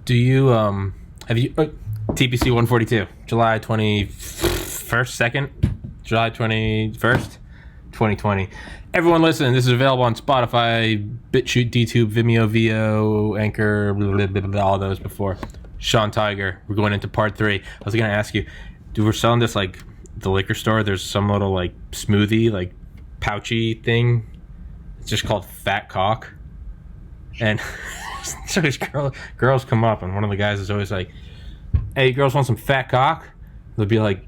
Do you have you TPC 142 July 21st 2nd July 21st 2020. Everyone listen, this is available on Spotify, BitChute, DTube, Vimeo, VO, Anchor, blah, blah, blah, all those before. Shon Tiger. We're going into part 3. I was gonna ask you, dude, we're selling this like the liquor store. There's some little like smoothie, like pouchy thing. It's just called Fat Cock. And so these girls come up, and one of the guys is always like, "Hey, girls want some fat cock?" They'll be like,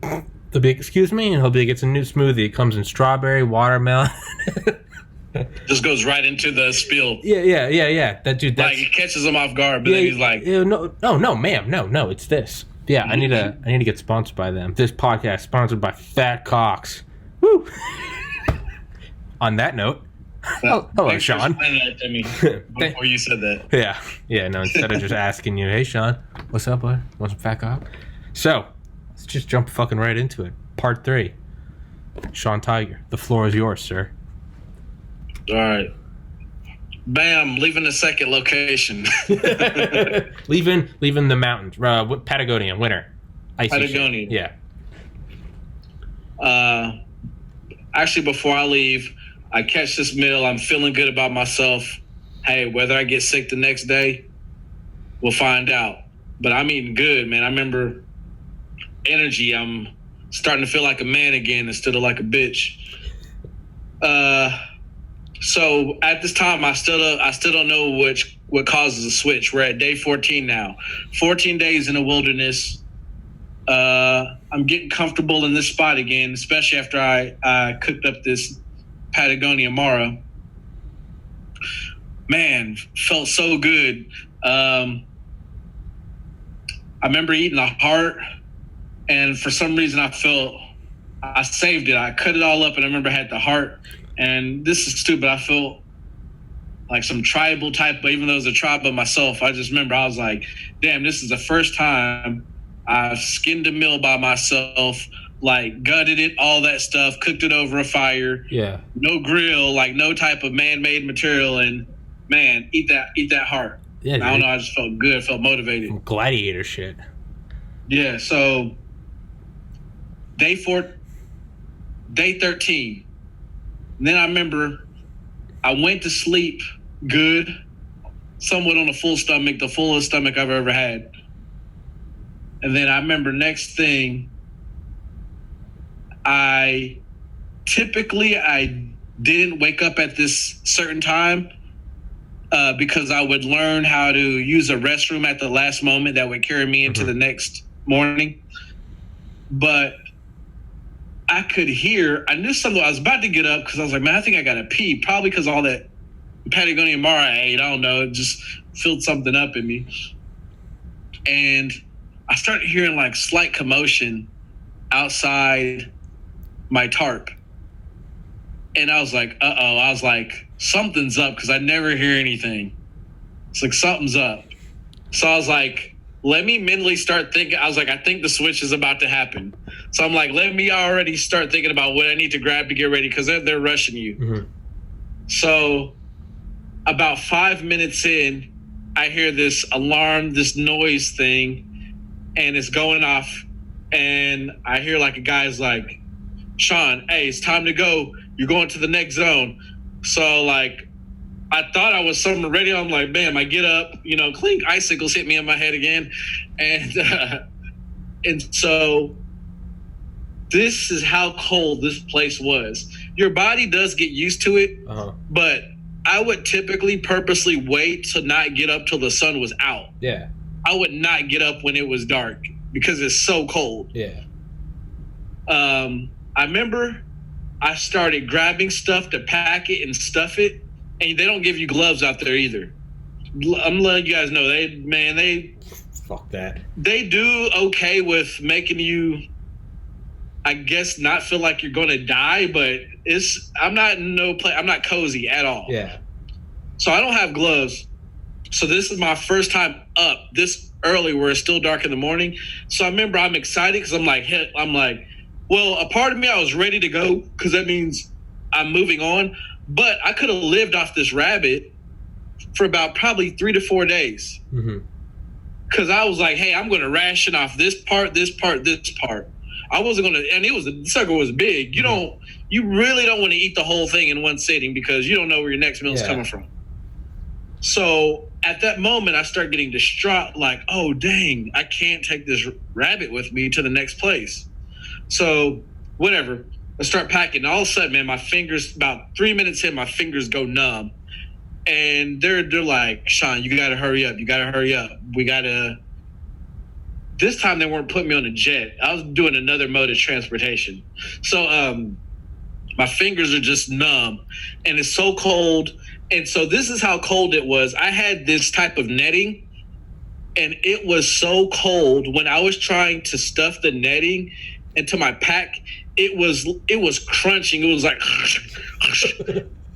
"Excuse me," and he'll be like, "It's a new smoothie. It comes in strawberry, watermelon." Just goes right into the spiel. Yeah. That dude, that's, like, it catches him off guard, but then he's like, "No, ma'am, no, it's this." Yeah, I need to get sponsored by them. This podcast sponsored by Fat Cocks. Woo! On that note. Hello, Sean. That to me before you said that. Yeah. No, instead of just asking you, "Hey, Sean, what's up, bud? Want some fat cock?" So, let's just jump fucking right into it. Part 3. Shon Tiger, the floor is yours, sir. All right. Bam! Leaving the second location. leaving the mountains. Patagonia, winter. Icy Patagonia. Shit. Yeah. Actually, before I leave, I catch this meal. I'm feeling good about myself. Hey, whether I get sick the next day, we'll find out. But I'm eating good, man. I remember energy. I'm starting to feel like a man again instead of like a bitch. So at this time, I still don't know what causes a switch. We're at day 14 now. 14 days in the wilderness. I'm getting comfortable in this spot again, especially after I cooked up this Patagonia Mara. Man, felt so good. I remember eating a heart, and for some reason I saved it. I cut it all up, and I remember I had the heart. And this is stupid. I felt like some tribal type, but even though it was a tribe of myself, I just remember I was like, damn, this is the first time I've skinned a meal by myself, like gutted it, all that stuff, cooked it over a fire. Yeah. No grill, like no type of man-made material. And man, eat that heart. Yeah. I don't know. I just felt good, felt motivated. Gladiator shit. Yeah. So day 13. And then I remember I went to sleep good, somewhat on a full stomach, the fullest stomach I've ever had. And then I remember next thing, I didn't wake up at this certain time because I would learn how to use a restroom at the last moment that would carry me into the next morning. But I knew something. I was about to get up because I was like, man, I think I got to pee. Probably because all that Patagonia Mara I ate, I don't know, it just filled something up in me. And I started hearing like slight commotion outside my tarp. And I was like, uh-oh. I was like, something's up because I never hear anything. It's like, something's up. So I was like, let me mentally start thinking. I was like, I think the switch is about to happen. So I'm like, let me already start thinking about what I need to grab to get ready because they're rushing you. Mm-hmm. So about 5 minutes in, I hear this alarm, this noise thing, and it's going off. And I hear like a guy's like, Sean, hey, it's time to go. You're going to the next zone. So like, I thought I was something ready. I'm like, bam, I get up, clink, icicles hit me in my head again. And so this is how cold this place was. Your body does get used to it, but I would typically purposely wait to not get up till the sun was out. Yeah. I would not get up when it was dark because it's so cold. Yeah. I remember I started grabbing stuff to pack it and stuff it. And they don't give you gloves out there either. I'm letting you guys know they fuck that. They do okay with making you, I guess, not feel like you're going to die, but I'm not cozy at all. Yeah. So I don't have gloves. So this is my first time up this early where it's still dark in the morning. So I remember I'm excited because I'm like, well, a part of me, I was ready to go because that means I'm moving on. But I could have lived off this rabbit for about probably 3 to 4 days. Mm-hmm. because I was like, hey, I'm going to ration off this part, this part, this part. I wasn't going to, and the sucker was big. You really don't want to eat the whole thing in one sitting because you don't know where your next meal is coming from. So at that moment, I start getting distraught, like, oh, dang, I can't take this rabbit with me to the next place. So whatever, I start packing. All of a sudden, man, my fingers, about 3 minutes in, my fingers go numb. And they're like, Shon, you got to hurry up. You got to hurry up. We got to. This time they weren't putting me on a jet. I was doing another mode of transportation. So my fingers are just numb and it's so cold. And so this is how cold it was. I had this type of netting and it was so cold when I was trying to stuff the netting into my pack. It was crunching. It was like,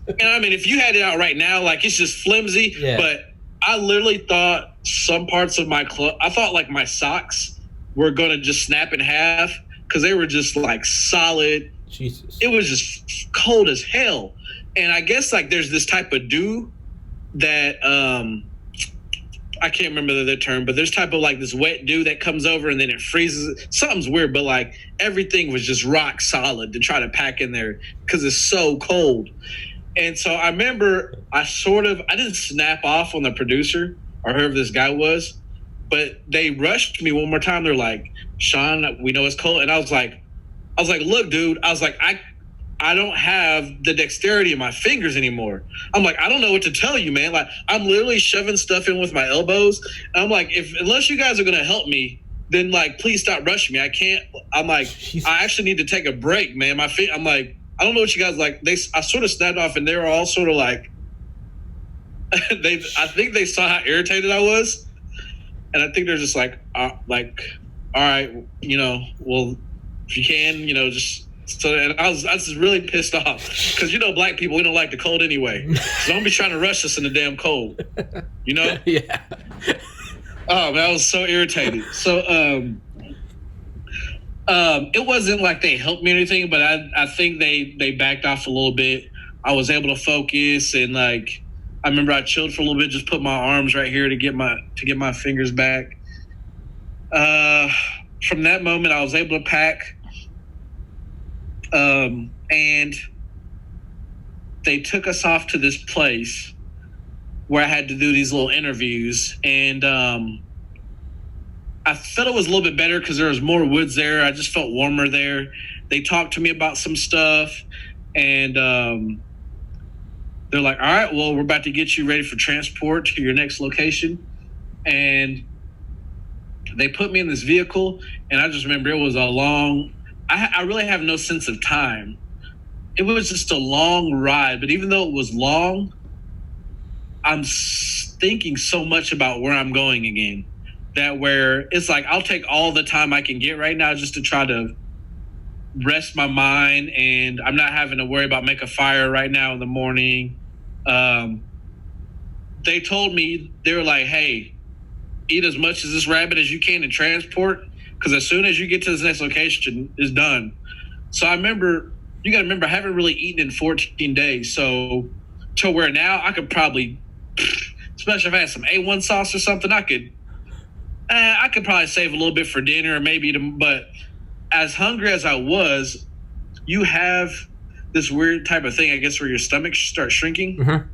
and I mean, if you had it out right now, like it's just flimsy, but I literally thought some parts of my I thought like my socks were going to just snap in half because they were just like solid. Jesus. It was just cold as hell. And I guess like there's this type of dew that I can't remember the term, but there's type of like this wet dew that comes over and then it freezes. Something's weird, but like everything was just rock solid to try to pack in there because it's so cold. And so I remember I didn't snap off on the producer or whoever this guy was, but they rushed me one more time. They're like, Shon, we know it's cold. And I was like, look, dude, I was like, I don't have the dexterity in my fingers anymore. I'm like, I don't know what to tell you, man. Like, I'm literally shoving stuff in with my elbows. And I'm like, unless you guys are going to help me, then like, please stop rushing me. I can't, I'm like, Jesus. I actually need to take a break, man. I'm like, I don't know what you guys like. I sort of snapped off and they were all sort of like, I think they saw how irritated I was. And I think they're just like, all right, well, if you can, just, so, and I was just really pissed off because, black people, we don't like the cold anyway. So don't be trying to rush us in the damn cold, Yeah. Oh, man, I was so irritated. So, it wasn't like they helped me or anything, but I think they backed off a little bit. I was able to focus and like I remember I chilled for a little bit, just put my arms right here to get my fingers back. From that moment, I was able to pack, and they took us off to this place where I had to do these little interviews, and I felt it was a little bit better because there was more woods there. I just felt warmer there. They talked to me about some stuff, and they're like, all right, well, we're about to get you ready for transport to your next location. And they put me in this vehicle, and I just remember it was a long, I really have no sense of time. It was just a long ride, but even though it was long, I'm thinking so much about where I'm going again. That where it's like I'll take all the time I can get right now just to try to rest my mind, and I'm not having to worry about make a fire right now in the morning. They told me, they were like, hey, eat as much of this rabbit as you can in transport because as soon as you get to this next location, it's done. So I remember, you got to remember, I haven't really eaten in 14 days. So to where now I could probably, especially if I had some A1 sauce or something, I could probably save a little bit for dinner or maybe, but as hungry as I was, you have this weird type of thing, I guess, where your stomach starts shrinking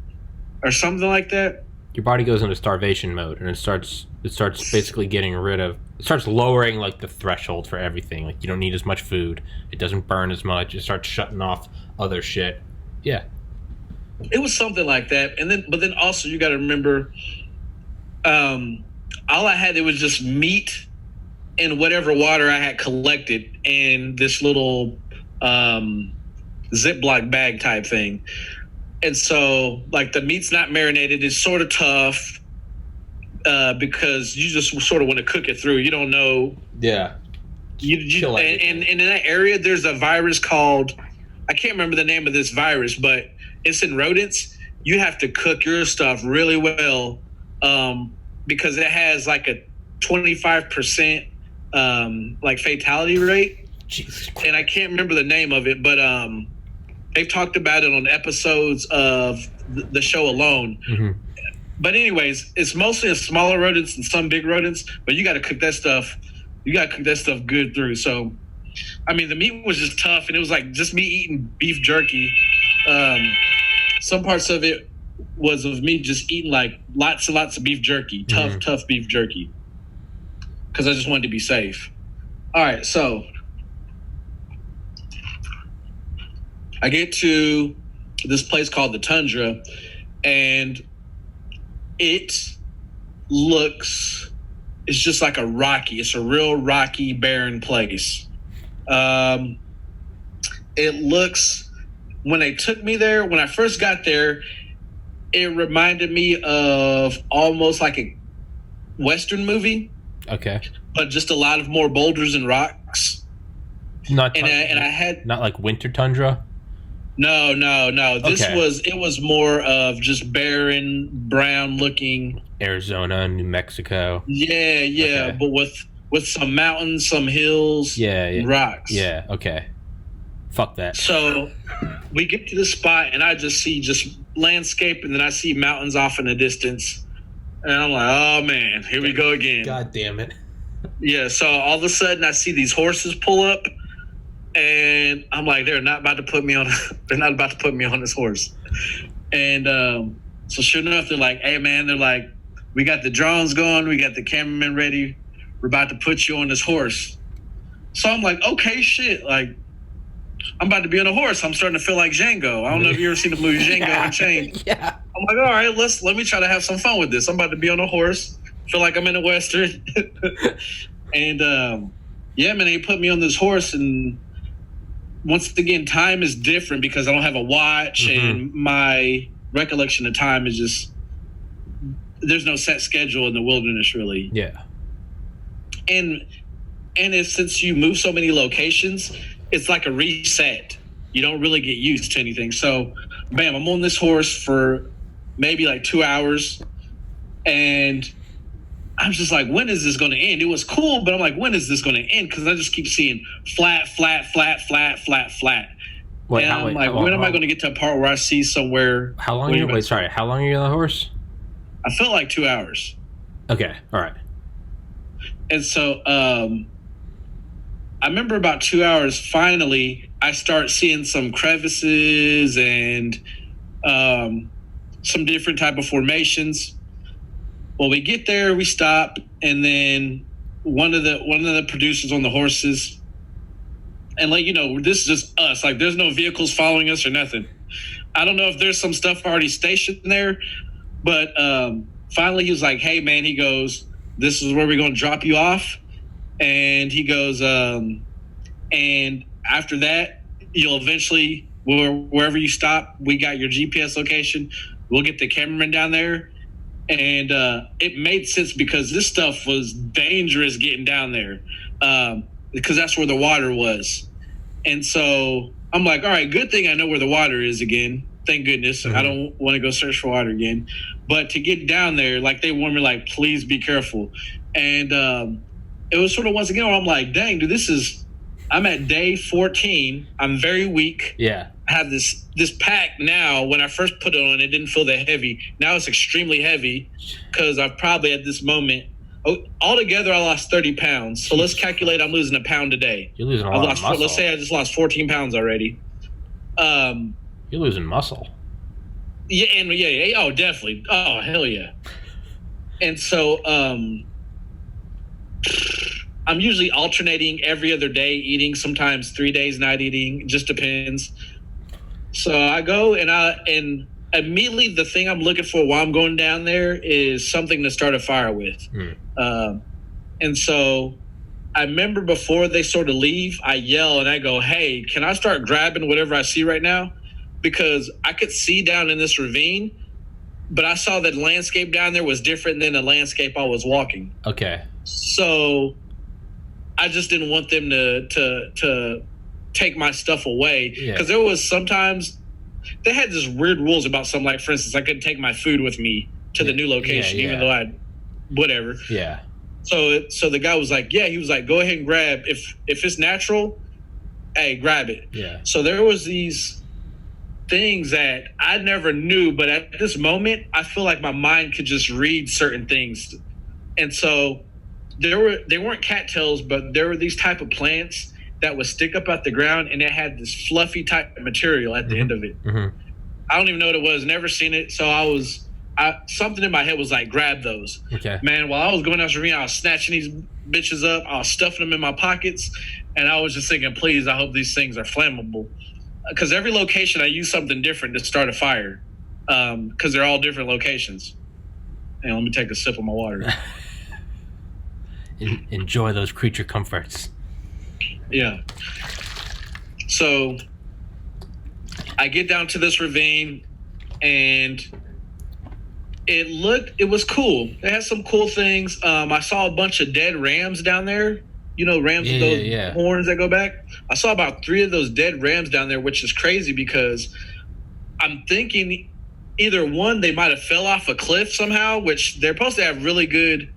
or something like that. Your body goes into starvation mode and it starts basically it starts lowering like the threshold for everything. Like you don't need as much food. It doesn't burn as much. It starts shutting off other shit. Yeah. It was something like that. But then also you got to remember, all I had, it was just meat and whatever water I had collected in this little Ziploc bag type thing. And so, like, the meat's not marinated. It's sort of tough because you just sort of want to cook it through. You don't know. Yeah. And in that area, there's a virus called, I can't remember the name of this virus, but it's in rodents. You have to cook your stuff really well because it has like a 25% like fatality rate. Jesus Christ. And I can't remember the name of it, but they've talked about it on episodes of the show alone. But anyways, it's mostly a smaller rodents and some big rodents. But you got to cook that stuff. You got to cook that stuff good through. So, I mean, the meat was just tough, and it was like just me eating beef jerky. Some parts of it was of me just eating like lots and lots of beef jerky, tough beef jerky, because I just wanted to be safe. All right, so I get to this place called the Tundra, and it's just like it's a real rocky, barren place. It looks, when they took me there, when I first got there, it reminded me of almost like a Western movie. Okay. But just a lot of more boulders and rocks. Not like winter tundra? No. It was more of just barren, brown looking Arizona, New Mexico. Yeah, okay. But with some mountains, some hills, rocks. Yeah, okay. Fuck that. So we get to the spot and I just see just landscape, and then I see mountains off in the distance. And I'm like, oh man, here we go again. God damn it. Yeah, so all of a sudden I see these horses pull up, and I'm like, they're not about to put me on this horse. And so sure enough, they're like, hey man, they're like, we got the drones going, we got the cameraman ready, we're about to put you on this horse. So I'm like, okay, shit, like I'm about to be on a horse. I'm starting to feel like Django. I don't know if you ever seen the movie Django Unchained. Yeah. I'm like, all right, let me try to have some fun with this. I'm about to be on a horse. Feel like I'm in a Western. And yeah, man, they put me on this horse, and once again, time is different because I don't have a watch, and my recollection of time is just, there's no set schedule in the wilderness, really. Yeah. And since you move so many locations, it's like a reset. You don't really get used to anything. So, bam, I'm on this horse for maybe like 2 hours, and I'm just like, when is this going to end? It was cool, but I'm like, when is this going to end? Because I just keep seeing flat. Wait, and I'm like, when am I going to get to a part where I see somewhere? How long are you on the horse? I felt like 2 hours. Okay, all right. And so I remember about 2 hours, finally, I start seeing some crevices and some different type of formations. Well, we get there, we stop, and then one of the producers on the horses, and like, you know, this is just us. Like, there's no vehicles following us or nothing. I don't know if there's some stuff already stationed there, but finally he was like, hey, man, he goes, this is where we're going to drop you off. And he goes, and after that, you'll eventually, wherever you stop, we got your GPS location. We'll get the cameraman down there. And it made sense because this stuff was dangerous getting down there, because that's where the water was. And so I'm like, all right, good thing I know where the water is again. Thank goodness. I don't want to go search for water again. But to get down there, like, they warned me, like, please be careful. And it was sort of, once again, where I'm like, dang, dude, I'm at day 14. I'm very weak. Yeah. I have this pack now. When I first put it on, it didn't feel that heavy. Now it's extremely heavy because I've probably at this moment, altogether, I lost 30 pounds. So let's calculate I'm losing a pound a day. You're losing a lot of muscle. Let's say I just lost 14 pounds already. You're losing muscle. Yeah, and oh, definitely. Oh, hell yeah. And so I'm usually alternating every other day eating, sometimes 3 days not eating. It just depends. So I go and immediately the thing I'm looking for while I'm going down there is something to start a fire with. And so I remember before they sort of leave, I yell and I go, hey, can I start grabbing whatever I see right now? Because I could see down in this ravine, but I saw that landscape down there was different than the landscape I was walking. Okay. So I just didn't want them to take my stuff away, because there was sometimes they had this weird rules about something, like, for instance, I couldn't take my food with me to the new location, even though whatever. Yeah. So the guy was like, he was like, go ahead and grab, if it's natural, hey, grab it. Yeah. So there was these things that I never knew, but at this moment, I feel like my mind could just read certain things. And so they weren't cattails, but there were these type of plants that would stick up out the ground, and it had this fluffy type of material at the end of it. Mm-hmm. I don't even know what it was, never seen it. So something in my head was like, grab those. Okay. Man, while I was going down the ravine, I was snatching these bitches up, I was stuffing them in my pockets, and I was just thinking, please, I hope these things are flammable. Because every location I use something different to start a fire, because they're all different locations. And let me take a sip of my water. Enjoy those creature comforts. Yeah. So I get down to this ravine, and it was cool. It had some cool things. I saw a bunch of dead rams down there. You know, rams with those horns that go back. I saw about 3 of those dead rams down there, which is crazy because I'm thinking either one, they might have fell off a cliff somehow, which they're supposed to have really good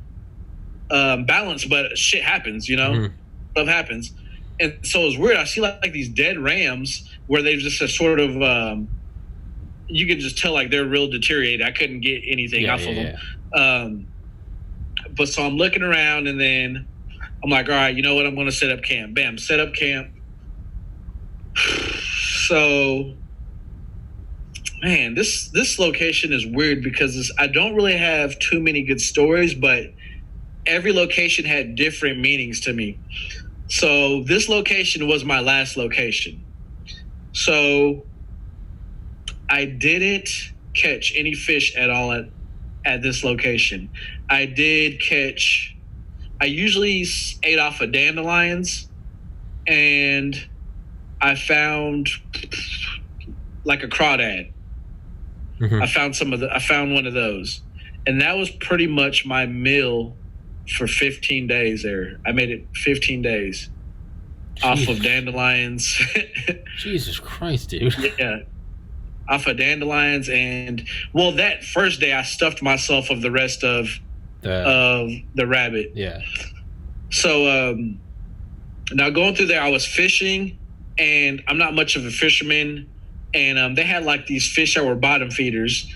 balance, but shit happens, you know? Mm-hmm. Stuff happens. And so it's weird. I see like these dead rams where they just a sort of, you could just tell like they're real deteriorated. I couldn't get anything off of them. But so I'm looking around, and then I'm like, all right, you know what? I'm going to set up camp. Bam, set up camp. So, man, this location is weird because I don't really have too many good stories, but every location had different meanings to me. So this location was my last location. So I didn't catch any fish at all at this location. I usually ate off of dandelions, and I found like a crawdad. Mm-hmm. I found one of those, and that was pretty much my meal for 15 days there. I made it 15 days off of dandelions. Jesus Christ, dude. Yeah. Off of dandelions, and that first day I stuffed myself of the rest of the rabbit. Yeah. So now going through there, I was fishing, and I'm not much of a fisherman, and they had like these fish that were bottom feeders,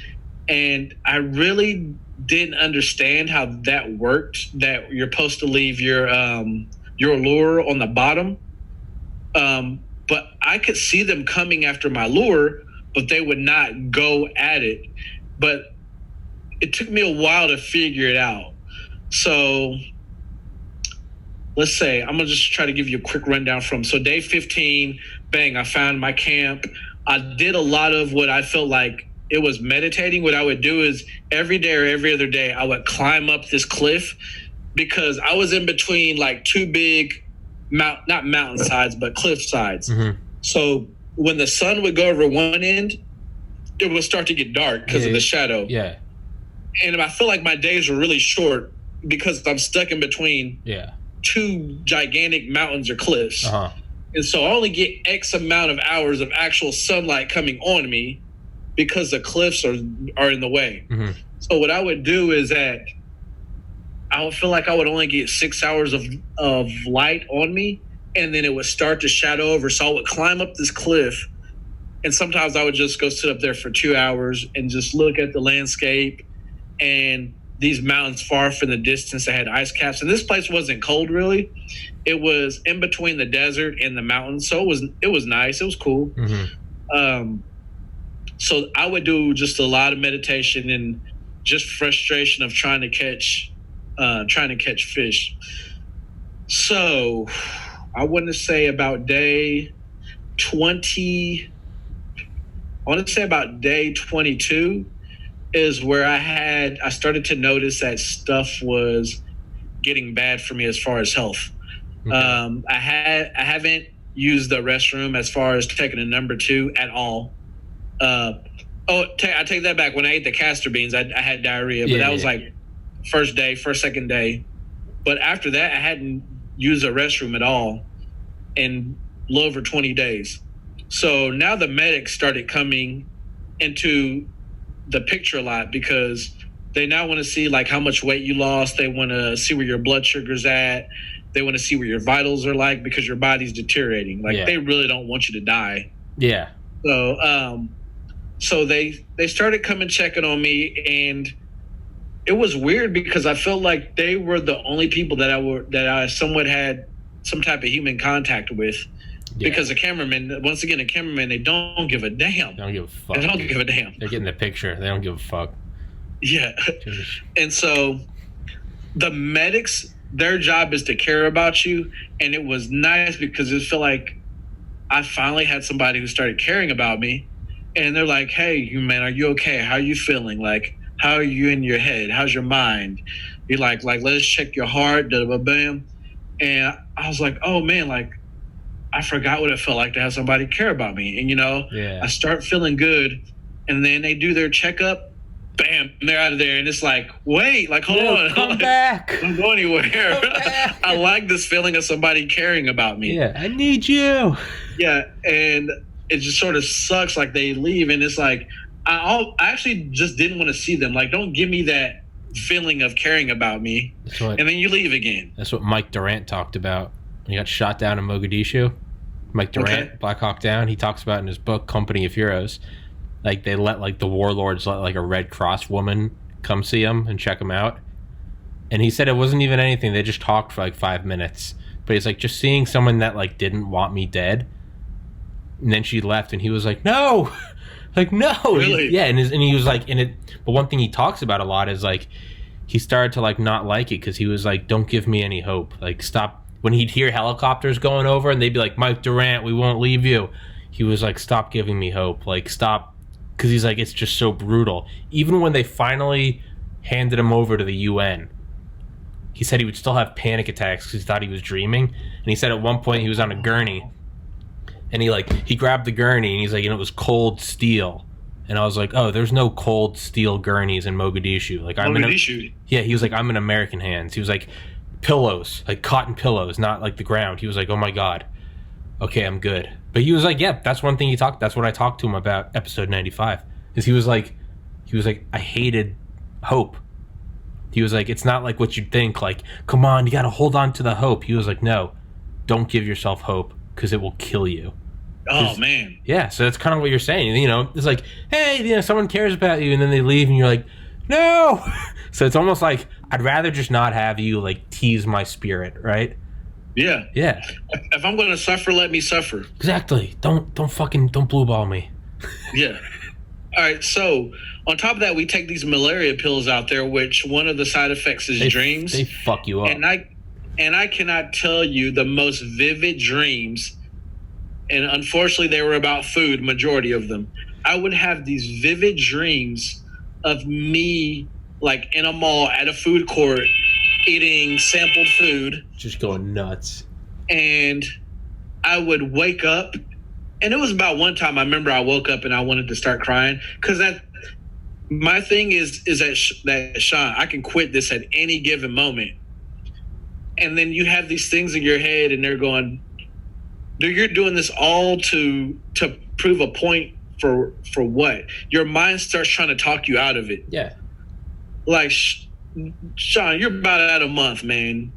and I really didn't understand how that worked. That you're supposed to leave your lure on the bottom, but I could see them coming after my lure, but they would not go at it. But it took me a while to figure it out. So let's say, I'm going to just try to give you a quick rundown so day 15, bang, I found my camp. I did a lot of what I felt like it was meditating. What I would do is every day or every other day, I would climb up this cliff because I was in between like 2 big, not mountain sides, but cliff sides. Mm-hmm. So when the sun would go over one end, it would start to get dark because of the shadow. Yeah. And I feel like my days were really short because I'm stuck in between 2 gigantic mountains or cliffs. Uh-huh. And so I only get X amount of hours of actual sunlight coming on me because the cliffs are in the way. Mm-hmm. So what I would do is that I would feel like I would only get 6 hours of light on me, and then it would start to shadow over. So I would climb up this cliff, and sometimes I would just go sit up there for 2 hours and just look at the landscape and these mountains far off in the distance that had ice caps. And this place wasn't cold, really. It was in between the desert and the mountains, so it was nice. It was cool. Mm-hmm. So I would do just a lot of meditation and just frustration of trying to catch fish. So I want to say about day 20. I want to say about day 22 is where I started to notice that stuff was getting bad for me as far as health. Okay. I haven't used the restroom as far as taking a number 2 at all. I take that back. When I ate the castor beans, I had diarrhea, but that was like second day. But after that, I hadn't used a restroom at all in a little over 20 days. So now the medics started coming into the picture a lot because they now want to see like how much weight you lost. They want to see where your blood sugar's at. They want to see what your vitals are like because your body's deteriorating. Like they really don't want you to die. Yeah. So So they started coming checking on me, and it was weird because I felt like they were the only people that I somewhat had some type of human contact with. Yeah. Because the cameramen, once again, the cameramen, they don't give a damn. They don't give a fuck. They don't give a damn. They're getting the picture. They don't give a fuck. Yeah. And so the medics, their job is to care about you. And it was nice because it felt like I finally had somebody who started caring about me. And they're like, hey, you man, are you okay? How are you feeling? Like, how are you in your head? How's your mind? You're like, let's check your heart, bam. And I was like, oh man, like, I forgot what it felt like to have somebody care about me. And, I start feeling good. And then they do their checkup. Bam, they're out of there. And it's like, wait, like, hold on. Come back. Don't go anywhere. I like this feeling of somebody caring about me. Yeah, I need you. Yeah, and it just sort of sucks. Like, they leave. And it's like, I actually just didn't want to see them. Like, don't give me that feeling of caring about me. And then you leave again. That's what Mike Durant talked about. He got shot down in Mogadishu. Mike Durant, Black Hawk Down, he talks about in his book, Company of Heroes. Like, they let, like, the warlords let, like, a Red Cross woman come see him and check him out. And he said it wasn't even anything. They just talked for, like, 5 minutes. But he's like, just seeing someone that, like, didn't want me dead. And then she left, and he was like, no! Like, no! Really? Yeah, and he was like, but one thing he talks about a lot is, like, he started to, like, not like it because he was like, don't give me any hope. Like, stop. When he'd hear helicopters going over and they'd be like, Mike Durant, we won't leave you. He was like, stop giving me hope. Like, stop. Because he's like, it's just so brutal. Even when they finally handed him over to the UN, he said he would still have panic attacks because he thought he was dreaming. And he said at one point he was on a gurney. And he grabbed the gurney and he's like, it was cold steel. And I was like, oh, there's no cold steel gurneys in Mogadishu. Like, he was like, I'm in American hands. He was like, pillows, like cotton pillows, not like the ground. He was like, oh my God, okay, I'm good. But he was like, yeah, that's one thing that's what I talked to him about episode 95 is he was like, I hated hope. He was like, it's not like what you'd think, like, come on, you got to hold on to the hope. He was like, no, don't give yourself hope because it will kill you. Oh man. Yeah. So that's kind of what you're saying. It's like, hey, someone cares about you and then they leave and you're like, no. So it's almost like I'd rather just not have you like tease my spirit, right? Yeah. Yeah. If I'm going to suffer, let me suffer. Exactly. Don't blue ball me. Yeah. All right. So on top of that, we take these malaria pills out there, which one of the side effects is dreams. They fuck you up. And I cannot tell you the most vivid dreams. And unfortunately, they were about food, majority of them. I would have these vivid dreams of me like in a mall at a food court eating sampled food. Just going nuts. And I would wake up. And it was about one time I remember I woke up and I wanted to start crying. Because my thing is that Shon, I can quit this at any given moment. And then you have these things in your head and they're going, you're doing this all to prove a point for what? Your mind starts trying to talk you out of it. Yeah. Like, Shon, you're about at a month, man.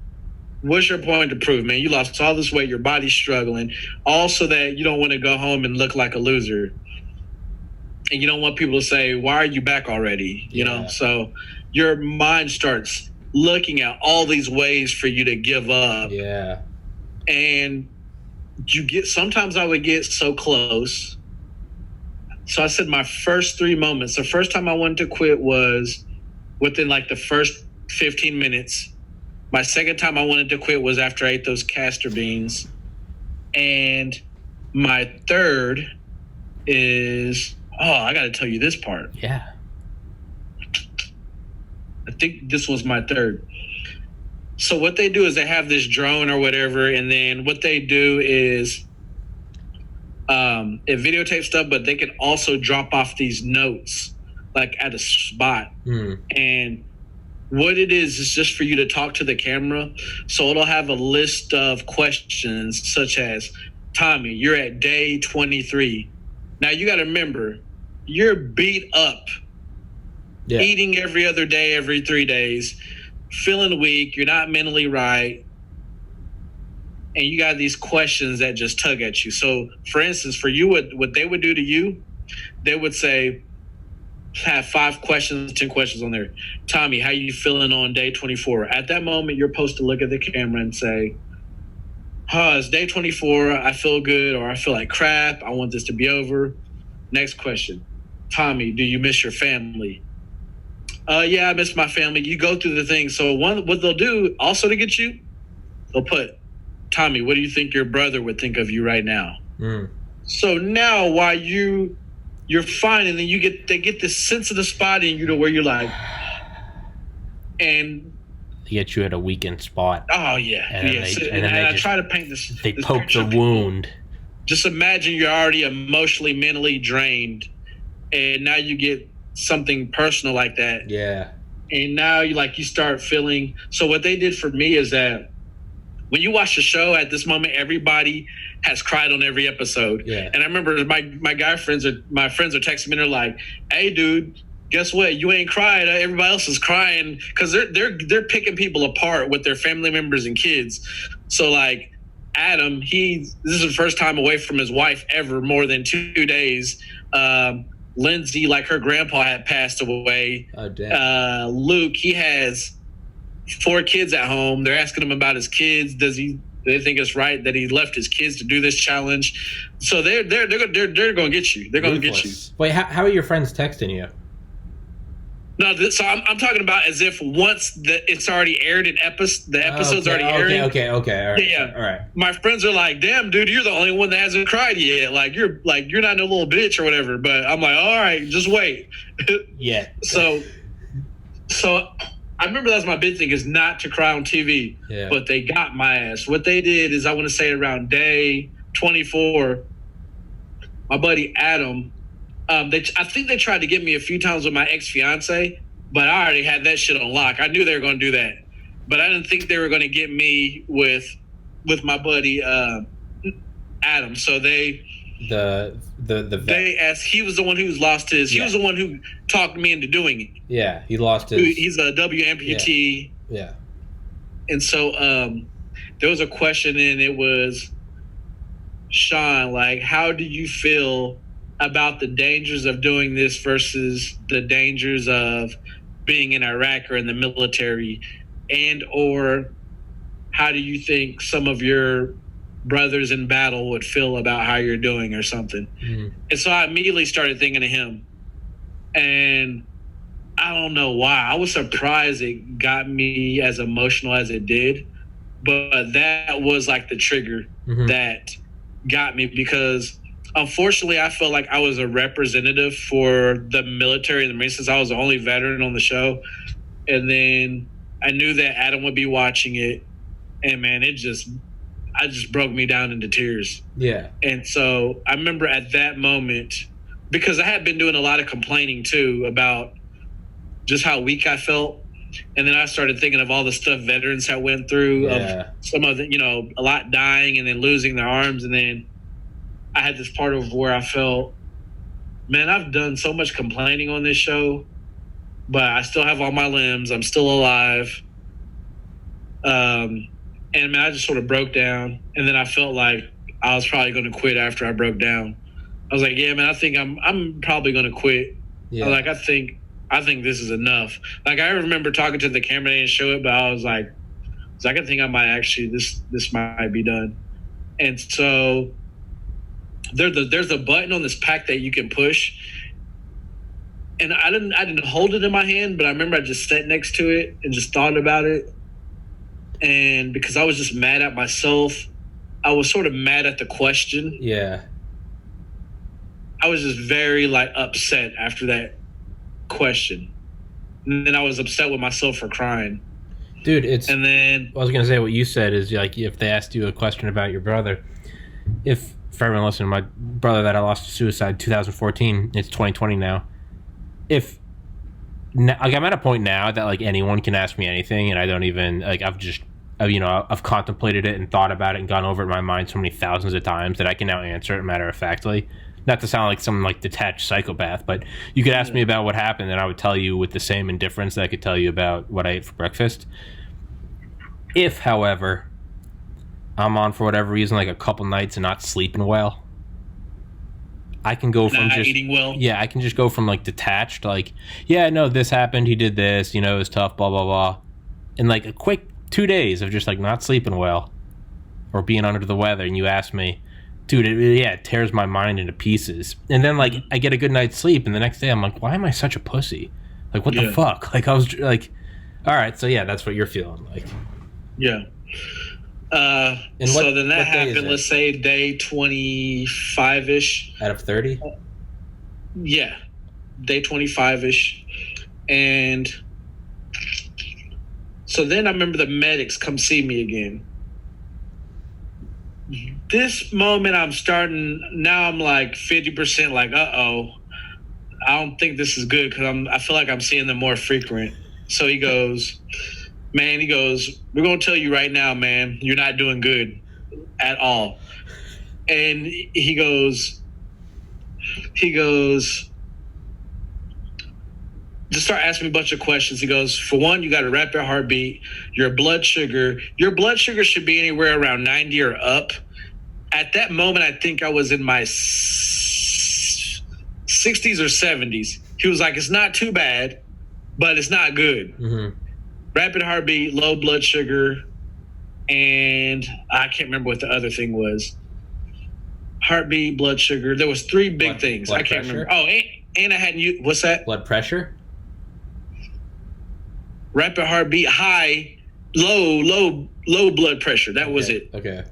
What's your point to prove, man? You lost all this weight. Your body's struggling. Also that you don't want to go home and look like a loser. And you don't want people to say, why are you back already? You know? So your mind starts looking at all these ways for you to give up. Yeah. And sometimes I would get so close. So I said my first 3 moments. The first time I wanted to quit was within like the first 15 minutes. My second time I wanted to quit was after I ate those castor beans. And my third is, I got to tell you this part. Yeah. I think this was my third. So what they do is they have this drone or whatever, and then what they do is it videotapes stuff, but they can also drop off these notes like at a spot. And what it is just for you to talk to the camera. So it'll have a list of questions such as, Tommy, you're at day 23. Now you got to remember, you're beat up, eating every other day, every 3 days, feeling weak, you're not mentally right, and you got these questions that just tug at you. So, for instance, for you, what they would do to you they would say, have 5 questions, 10 questions on there. Tommy, how you feeling on day 24? At that moment, you're supposed to look at the camera and say, it's day 24. I feel good, or I feel like crap. I want this to be over. Next question. Tommy, do you miss your family? Yeah, I miss my family. You go through the thing. So what they'll do also to get you, they'll put, Tommy, what do you think your brother would think of you right now? So now while you're fine, and then they get this sensitive spot in you to where you're like, and they get you at a weakened spot. Oh yeah, and I try to paint this. They this poke the wound. Just imagine you're already emotionally, mentally drained, and now you get something personal like that. Yeah. And now you start feeling. So what they did for me is that when you watch the show at this moment, everybody has cried on every episode. Yeah. And I remember my friends are texting me and they're like, "Hey, dude, guess what? You ain't cried. Everybody else is crying," because they're picking people apart with their family members and kids. So like Adam, this is the first time away from his wife ever, more than 2 days. Lindsay, like her grandpa had passed away. Oh, damn. Luke, he has 4 kids at home. They're asking him about his kids. Do they think it's right that he left his kids to do this challenge? So they're going to get you. They're going to get you. Wait, how are your friends texting you? No, so I'm talking about as if once it's already aired, the episode's already aired. Okay, all right. Yeah. All right. My friends are like, "Damn, dude, you're the only one that hasn't cried yet. You're not no little bitch or whatever." But I'm like, "All right, just wait." Yeah. So I remember that's my big thing, is not to cry on TV. Yeah. But they got my ass. What they did is, I want to say around day 24, my buddy Adam. I think they tried to get me a few times with my ex-fiance, but I already had that shit on lock. I knew they were going to do that, but I didn't think they were going to get me with my buddy Adam. So they asked. He was the one who's lost his. He was the one who talked me into doing it. Yeah, he lost his. He's a W amputee. Yeah. And so there was a question, and it was, Shon, how do you feel about the dangers of doing this versus the dangers of being in Iraq or in the military, and or how do you think some of your brothers in battle would feel about how you're doing or something? And so I immediately started thinking of him, and I don't know why. I was surprised it got me as emotional as it did, but that was the trigger that got me, because unfortunately, I felt like I was a representative for the military and the Marines, since I was the only veteran on the show. And then I knew that Adam would be watching it, and man, I just broke me down into tears. Yeah. And so I remember at that moment, because I had been doing a lot of complaining too about just how weak I felt. And then I started thinking of all the stuff veterans had went through, of some of the, a lot dying and then losing their arms. And then I had this part of where I felt, man, I've done so much complaining on this show, but I still have all my limbs. I'm still alive. And man, I just sort of broke down. And then I felt like I was probably going to quit after I broke down. I was like, yeah, man, I think I'm probably going to quit. Yeah. I think this is enough. I remember talking to the camera and show it, but I was like, I think I might actually, this might be done. And so there's a button on this pack that you can push, and I didn't hold it in my hand, but I remember I just sat next to it and just thought about it. And because I was just mad at myself, I was sort of mad at the question. Yeah. I was just very upset after that question, and then I was upset with myself for crying. Dude, and then I was gonna say what you said is if they asked you a question about your brother, for everyone listening, my brother that I lost to suicide 2014, it's 2020 now. I'm at a point now that anyone can ask me anything, and I don't even I've contemplated it and thought about it and gone over it in my mind so many thousands of times that I can now answer it matter of factly. Not to sound like some detached psychopath, but you could ask me about what happened, and I would tell you with the same indifference that I could tell you about what I ate for breakfast. If, however, I'm on for whatever reason a couple nights and not sleeping well, I can go from not just eating well. Yeah, I can just go from like detached, like, yeah, no, this happened, he did this, you know, it was tough, blah blah blah, in like a quick 2 days of just like not sleeping well or being under the weather. And you ask me, dude, it tears my mind into pieces. And then like I get a good night's sleep, and the next day I'm like, why am I such a pussy? Like, what the fuck? Like, I was like, all right, so yeah, that's what you're feeling like. Yeah. So then that happened, let's say day 25-ish. Out of 30? Yeah. Day 25-ish. And so then I remember the medics come see me again. This moment I'm like 50% like, uh-oh. I don't think this is good because I feel like I'm seeing them more frequent. So he goes, we're going to tell you right now, man, you're not doing good at all. And he goes, just start asking me a bunch of questions. He goes, for one, you got a rapid heartbeat. Your blood sugar should be anywhere around 90 or up. At that moment, I think I was in my 60s or 70s. He was like, it's not too bad, but it's not good. Mm-hmm. Rapid heartbeat, low blood sugar, and I can't remember what the other thing was. Heartbeat, blood sugar. There was 3 big things. I can't remember. Oh, and I hadn't. What's that? Blood pressure? Rapid heartbeat, high, low blood pressure. That was it. Okay.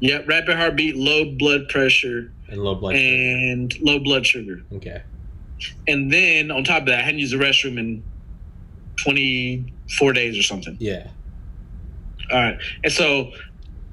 Yep, rapid heartbeat, low blood pressure. And low blood sugar. Okay. And then on top of that, I hadn't used the restroom in 24 days or something. Yeah. All right. And so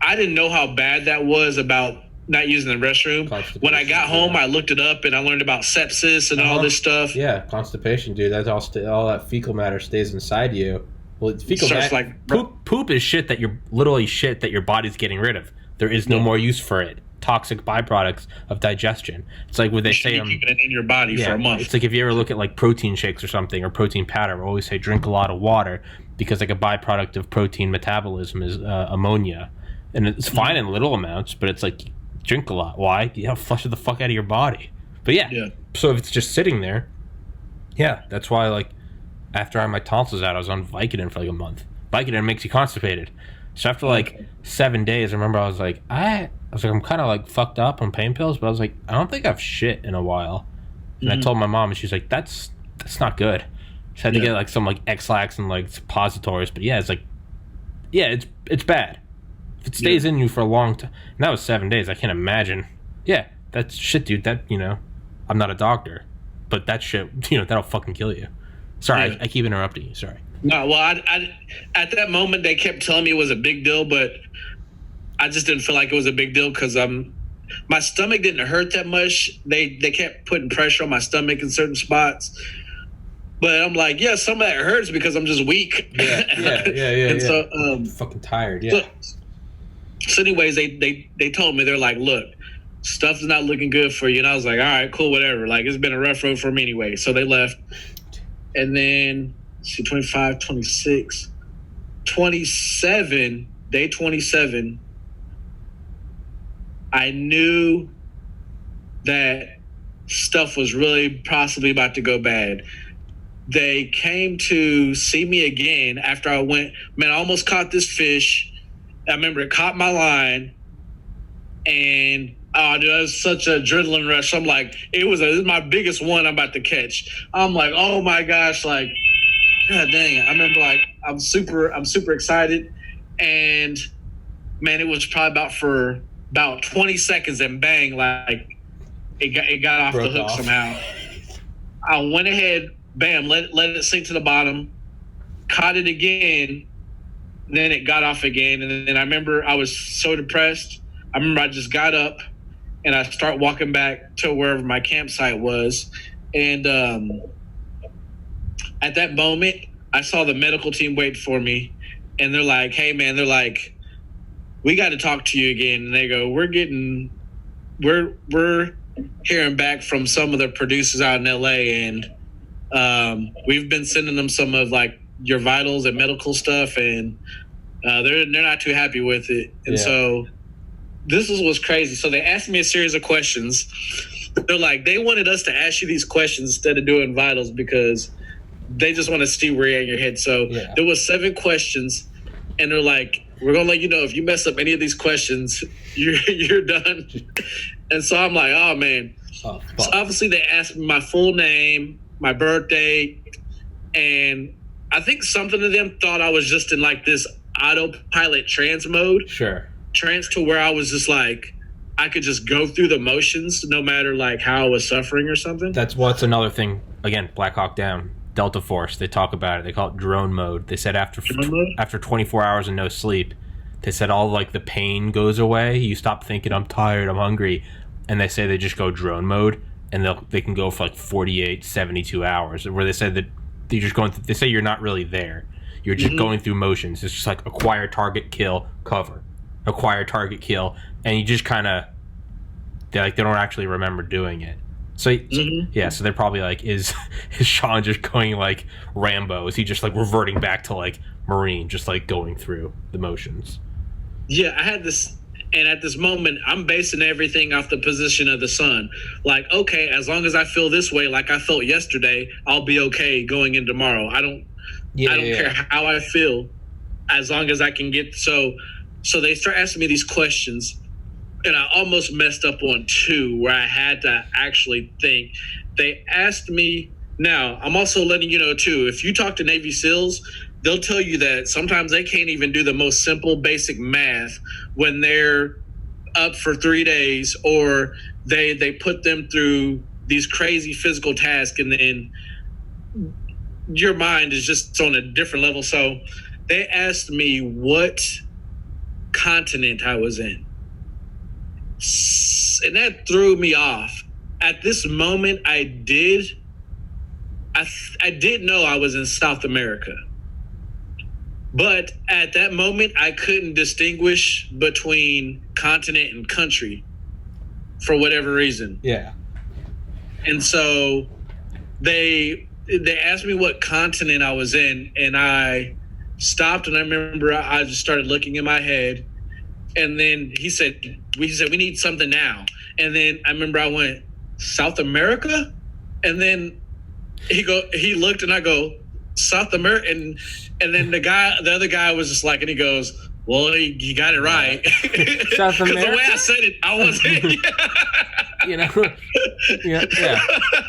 I didn't know how bad that was about not using the restroom. When I got home, I looked it up and I learned about sepsis and all this stuff. Yeah, constipation, dude. That's all that fecal matter stays inside you. Well, fecal matter, like poop is shit that your body's getting rid of. There is no more use for it. Toxic byproducts of digestion. It's like what they say. Keeping it in your body for a month. It's like if you ever look at like protein shakes or something, or protein powder, we always say drink a lot of water because like a byproduct of protein metabolism is ammonia, and it's fine in little amounts, but it's like drink a lot. Why? You have to flush it the fuck out of your body. But yeah. So if it's just sitting there, that's why like after I had my tonsils out, I was on Vicodin for like a month. Vicodin makes you constipated. So after like 7 days, I remember I was like, I'm kind of like fucked up on pain pills, but I was like, I don't think I've shit in a while. And I told my mom, and she's like, that's not good. She had to get like some like X-Lax and like suppositories, but it's like, it's bad. If it stays in you for a long time, and that was 7 days, I can't imagine. Yeah, that's shit, dude. That, I'm not a doctor, but that shit, that'll fucking kill you. Sorry, I keep interrupting you. Sorry. No, well, I at that moment they kept telling me it was a big deal, but I just didn't feel like it was a big deal because my stomach didn't hurt that much. They kept putting pressure on my stomach in certain spots, but I'm like, some of that hurts because I'm just weak. Yeah. And so, fucking tired. Yeah. So anyways, they told me, they're like, look, stuff's not looking good for you, and I was like, all right, cool, whatever. Like, it's been a rough road for me anyway. So they left, and then. 25, 26, 27, day 27, I knew that stuff was really possibly about to go bad. They came to see me again after I went, man, I almost caught this fish. I remember it caught my line, and dude, that was such an adrenaline rush. I'm like, it was my biggest one I'm about to catch. I'm like, oh my gosh, like, God dang it. I remember like I'm super excited, and man, it was probably about 20 seconds and bang, like it got off the hook somehow. I went ahead, bam, let it sink to the bottom, caught it again, then it got off again, and then I remember I was so depressed. I remember I just got up and I start walking back to wherever my campsite was, and at that moment, I saw the medical team wait for me, and they're like, hey, man, we got to talk to you again. And they go, we're hearing back from some of the producers out in LA, and we've been sending them some of like your vitals and medical stuff, and they're not too happy with it. And so this was crazy. So they asked me a series of questions, They're like, they wanted us to ask you these questions instead of doing vitals because they just want to see where you're at in your head. So there was 7 questions, and they're like, we're going to let you know if you mess up any of these questions, you're done. And so I'm like, oh, man. So obviously they asked me my full name, my birthday, and I think something of them thought I was just in like this autopilot trance mode. Sure. Trance to where I was just like, I could just go through the motions no matter like how I was suffering or something. That's another thing. Again, Black Hawk Down, Delta Force, they talk about it. They call it drone mode. They said after 24 hours and no sleep, they said all like the pain goes away. You stop thinking I'm tired, I'm hungry. And they say they just go drone mode, and they can go for like 48, 72 hours, where they said that they're just going through, they say you're not really there. You're just going through motions. It's just like acquire, target, kill, cover. Acquire, target, kill, and you just kind of they don't actually remember doing it. So they're probably like, is Shon just going like Rambo? Is he just like reverting back to like Marine, just like going through the motions? Yeah, I had this, and at this moment, I'm basing everything off the position of the sun. Like, okay, as long as I feel this way, like I felt yesterday, I'll be okay going in tomorrow. I don't care how I feel, as long as I can get So they start asking me these questions, and I almost messed up on 2 where I had to actually think. They asked me, now, I'm also letting you know, too, if you talk to Navy SEALs, they'll tell you that sometimes they can't even do the most simple, basic math when they're up for 3 days, or they put them through these crazy physical tasks, and then your mind is just on a different level. So they asked me what continent I was in, and that threw me off. At this moment, I did know I was in South America, but at that moment I couldn't distinguish between continent and country for whatever reason. And so they asked me what continent I was in, and I stopped, and I remember I just started looking in my head, and then he said we need something now. And then I remember I went, South America? And then he looked, and I go, South America? And then the other guy was just like, and he goes, well, he got it right. South America? The way I said it, I wasn't. Yeah.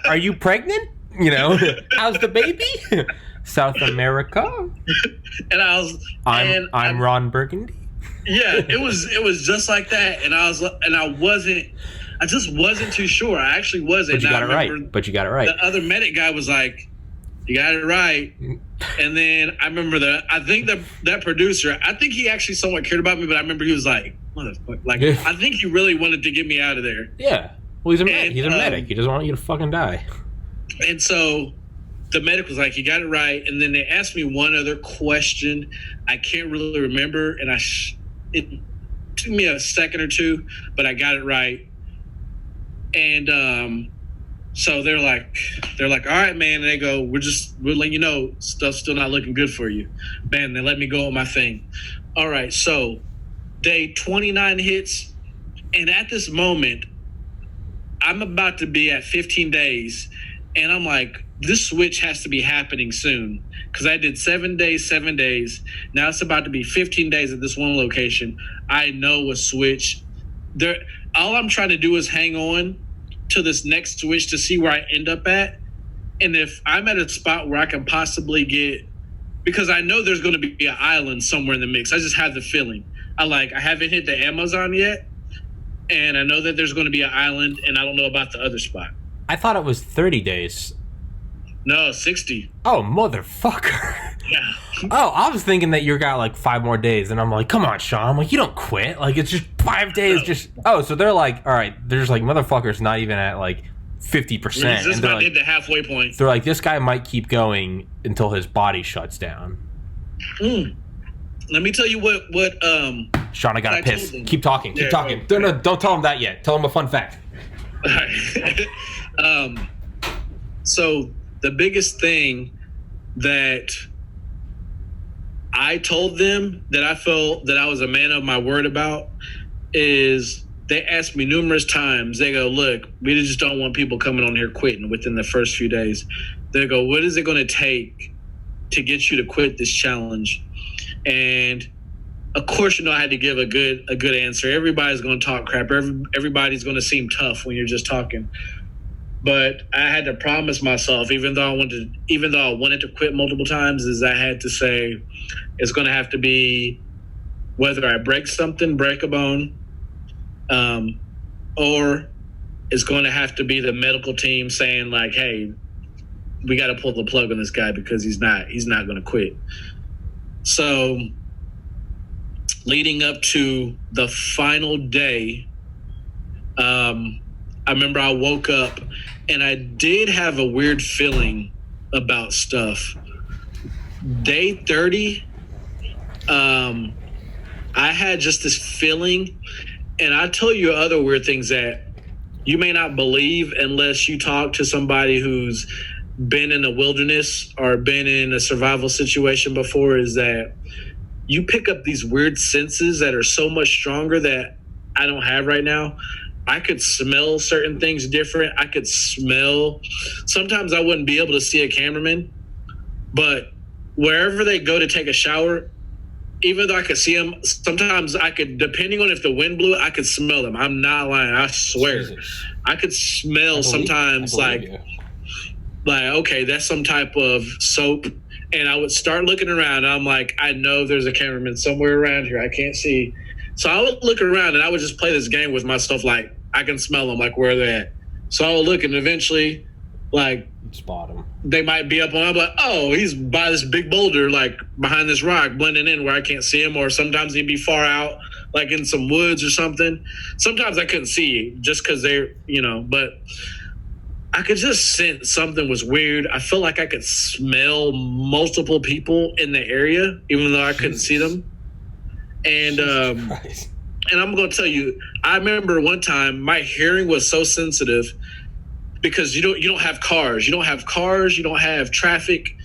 Are you pregnant? How's the baby? South America? And I was, I'm Ron Burgundy. Yeah, it was just like that, and I just wasn't too sure. I actually wasn't. But you got it right. The other medic guy was like, "You got it right." And then I remember that producer, I think he actually somewhat cared about me, but I remember he was like, "Motherfucker!" Like, I think he really wanted to get me out of there. Yeah. Well, he's a medic. He's a medic. He doesn't want you to fucking die. And so the medic was like, "You got it right." And then they asked me one other question. I can't really remember, and it took me a second or two, but I got it right. And so they're like, all right, man. And they go, we'll let you know, stuff's still not looking good for you. Man, they let me go on my thing. All right, so day 29 hits, and at this moment, I'm about to be at 15 days, and I'm like, this switch has to be happening soon, because I did 7 days. Now it's about to be 15 days at this one location. I know a switch. All I'm trying to do is hang on to this next switch to see where I end up at. And if I'm at a spot where I can possibly get, because I know there's going to be an island somewhere in the mix. I just have the feeling. I haven't hit the Amazon yet, and I know that there's going to be an island, and I don't know about the other spot. I thought it was 30 days. No, 60. Oh, motherfucker. Yeah. Oh, I was thinking that you got like 5 more days, and I'm like, come on, Shon. I'm like, you don't quit. Like, it's just 5 days. Just so they're like, all right, there's like motherfuckers not even at like 50%. We're just about to hit the halfway point. They're like, this guy might keep going until his body shuts down. Let me tell you what Shon, I gotta piss. Keep talking. Don't tell him that yet. Tell him a fun fact. All right. So the biggest thing that I told them that I felt that I was a man of my word about is they asked me numerous times. They go, look, we just don't want people coming on here quitting within the first few days. They go, what is it going to take to get you to quit this challenge? And of course, I had to give a good answer. Everybody's going to talk crap. Everybody's going to seem tough when you're just talking. But I had to promise myself, even though I wanted to quit multiple times, is I had to say it's going to have to be whether I break a bone, or it's going to have to be the medical team saying like, hey, we got to pull the plug on this guy because he's not going to quit. So leading up to the final day, I remember I woke up and I did have a weird feeling about stuff. Day 30, I had just this feeling, and I tell you other weird things that you may not believe unless you talk to somebody who's been in the wilderness or been in a survival situation before, is that you pick up these weird senses that are so much stronger that I don't have right now. I could smell certain things different. I could smell. Sometimes I wouldn't be able to see a cameraman, but wherever they go to take a shower, even though I could see them, sometimes I could, depending on if the wind blew, I could smell them. I'm not lying. I swear. Jesus. I could smell sometimes like, okay, that's some type of soap. And I would start looking around. And I'm like, I know there's a cameraman somewhere around here. I can't see. So I would look around and I would just play this game with myself. Like, I can smell them, like where they're at. So I would look and eventually, like, spot them. They might be up on. I'm like, oh, he's by this big boulder, like behind this rock, blending in where I can't see him. Or sometimes he'd be far out, like in some woods or something. Sometimes I couldn't see just because they're, but I could just sense something was weird. I felt like I could smell multiple people in the area, even though I couldn't see them. And and I'm going to tell you, I remember one time my hearing was so sensitive because you don't have cars, you don't have traffic,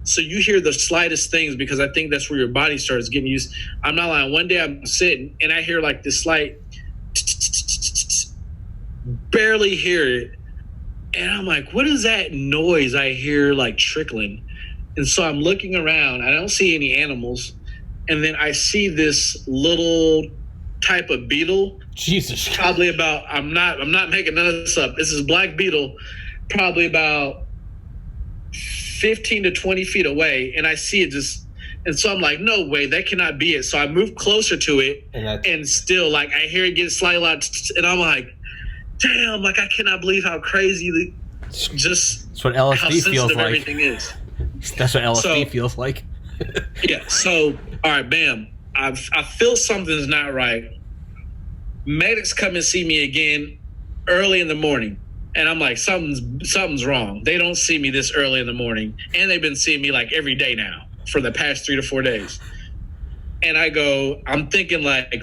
so you hear the slightest things because I think that's where your body starts getting used. I'm not lying. One day I'm sitting and I hear like this slight, barely hear it, and I'm like, what is that noise I hear like trickling? And so I'm looking around. I don't see any animals. And then I see this little type of beetle. Jesus. Probably about, I'm not making none of this up. This is black beetle, probably about 15 to 20 feet away. And I see it just, and so I'm like, no way, that cannot be it. So I move closer to it and still like I hear it get slightly loud. And I'm like, damn, like I cannot believe how crazy just that's what LSD feels like. Everything is. That's what LSD feels like. Yeah. So, all right, bam. I feel something's not right. Medics come and see me again early in the morning, and I'm like, something's wrong. They don't see me this early in the morning, and they've been seeing me like every day now for the past 3 to 4 days. And I'm thinking like,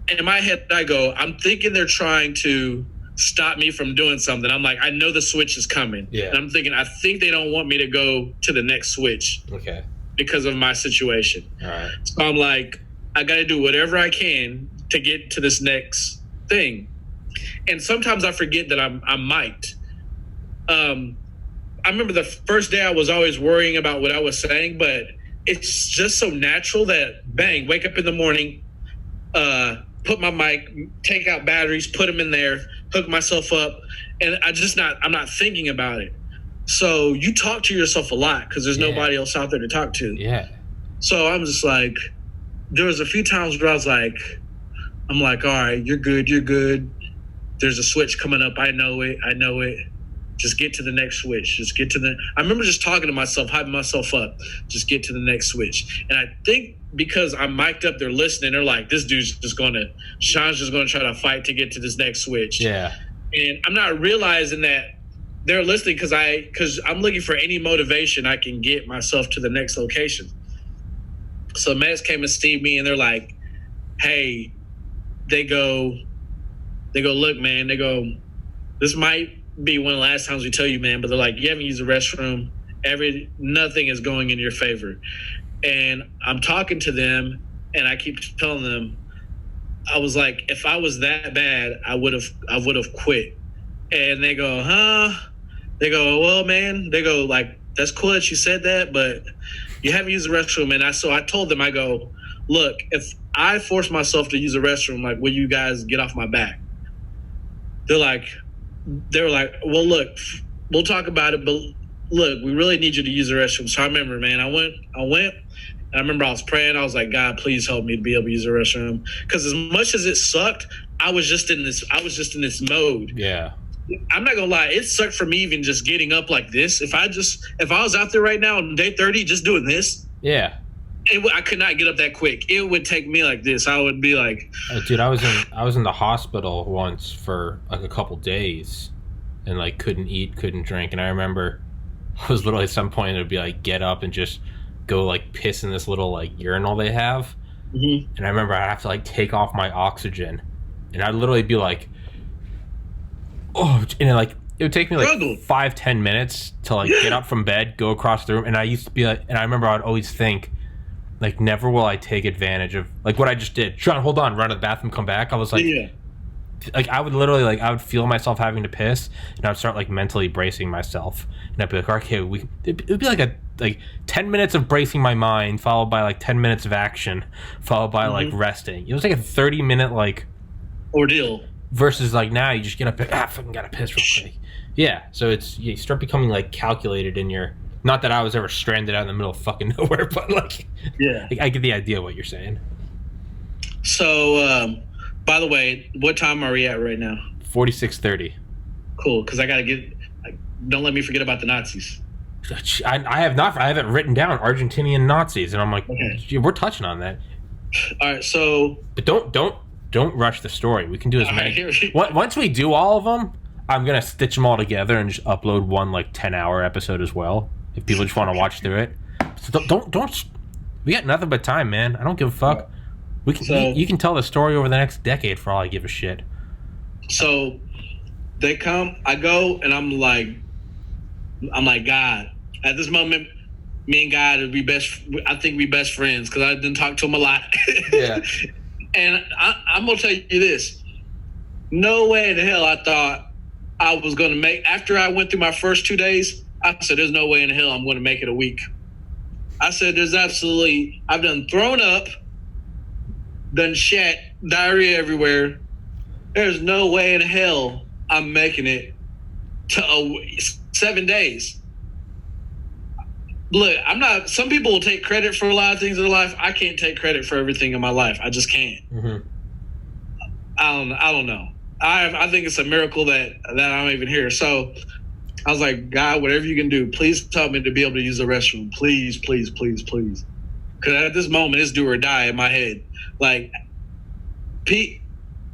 in my head, I'm thinking they're trying to stop me from doing something. I'm like, I know the switch is coming. Yeah. And I'm thinking, I think they don't want me to go to the next switch. Okay. Because of my situation. All right. So I'm like, I got to do whatever I can to get to this next thing. And sometimes I forget that I'm mic'd. I remember the first day I was always worrying about what I was saying, but it's just so natural that bang, wake up in the morning, put my mic, take out batteries, put them in there, hook myself up. And I'm not thinking about it. So you talk to yourself a lot because there's nobody else out there to talk to. Yeah. So I'm just like, there was a few times where I was like, I'm like, all right, you're good. There's a switch coming up. I know it. Just get to the next switch. I remember just talking to myself, hyping myself up. Just get to the next switch. And I think because I'm mic'd up, they're listening. They're like, Shon's just going to try to fight to get to this next switch. Yeah. And I'm not realizing that they're listening because I'm looking for any motivation I can get myself to the next location. So Mets came and see me and they're like, hey, they go, look, man, this might be one of the last times we tell you, man, but they're like, you haven't used the restroom. Nothing is going in your favor. And I'm talking to them and I keep telling them, I was like, if I was that bad, I would have quit. And they go, huh? They go, well, man. They go, like, that's cool that you said that, but you haven't used the restroom. And I told them, I go, look, if I force myself to use the restroom, like, will you guys get off my back? They were like, well, look, we'll talk about it, but look, we really need you to use the restroom. So I remember, man, I went, and I remember I was praying. I was like, God, please help me to be able to use the restroom. Because as much as it sucked, I was just in this mode. Yeah. I'm not gonna lie, it sucked for me even just getting up like this. If I was out there right now on day 30 just doing this, yeah, I could not get up that quick. It would take me like this. I would be like, dude, I was in the hospital once for like a couple days, and like couldn't eat, couldn't drink, and I remember I was literally at some point it'd be like get up and just go like piss in this little like urinal they have, and I remember I'd have to like take off my oxygen, and I'd literally be like, oh, and it would take me like 5-10 minutes to like get up from bed, go across the room, and I used to be like, and I remember I'd always think, like, never will I take advantage of like what I just did. Sean, hold on, run to the bathroom, come back. I was like, like I would literally like I would feel myself having to piss, and I would start like mentally bracing myself, and I'd be like, okay, it would be like 10 minutes of bracing my mind, followed by like 10 minutes of action, followed by like resting. It was like a 30-minute like ordeal. Versus like now you just get up and fucking gotta piss real quick. Yeah, so you start becoming like calculated in your. Not that I was ever stranded out in the middle of fucking nowhere, but like, yeah, I get the idea of what you're saying. So, by the way, what time are we at right now? 46:30. Cool, because I gotta get. Don't let me forget about the Nazis. I have not. I haven't written down Argentinian Nazis, and I'm like, okay. We're touching on that. All right, so. But don't rush the story. We can do as many. Once we do all of them, I'm gonna stitch them all together and just upload one like 10-hour episode as well. If people just want to watch through it, so don't. We got nothing but time, man. I don't give a fuck. We can. You can tell the story over the next decade for all I give a shit. So, they come. I go, and I'm like, God. At this moment, me and God would be best. I think we best friends because I didn't talk to him a lot. Yeah. And I'm going to tell you this. No way in hell I thought I was going to make... After I went through my first 2 days, I said, there's no way in hell I'm going to make it a week. I said, there's absolutely... I've done thrown up, done shat, diarrhea everywhere. There's no way in hell I'm making it to 7 days. Look, I'm not. Some people will take credit for a lot of things in their life. I can't take credit for everything in my life. I just can't. I don't know. I think it's a miracle that I'm even here. So I was like, God, whatever you can do, please help me to be able to use the restroom. Please, please, please, please. Because at this moment, it's do or die in my head. Like, Pete,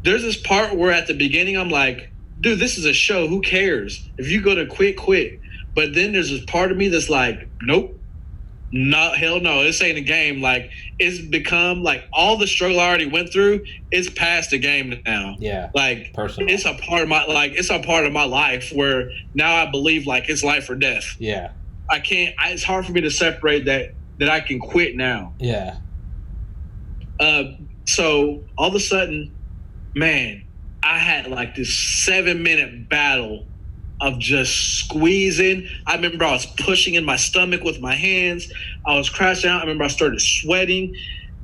there's this part where at the beginning I'm like, dude, this is a show. Who cares? If you go to quit. But then there's this part of me that's like, nope, not hell no. This ain't a game. Like, it's become like all the struggle I already went through. It's past the game now. Yeah, like personal. It's a part of my life where now I believe like it's life or death. Yeah, I can't. It's hard for me to separate that I can quit now. Yeah. So all of a sudden, man, I had like this 7-minute battle of just squeezing. I remember I was pushing in my stomach with my hands. I was crashing out. I remember I started sweating,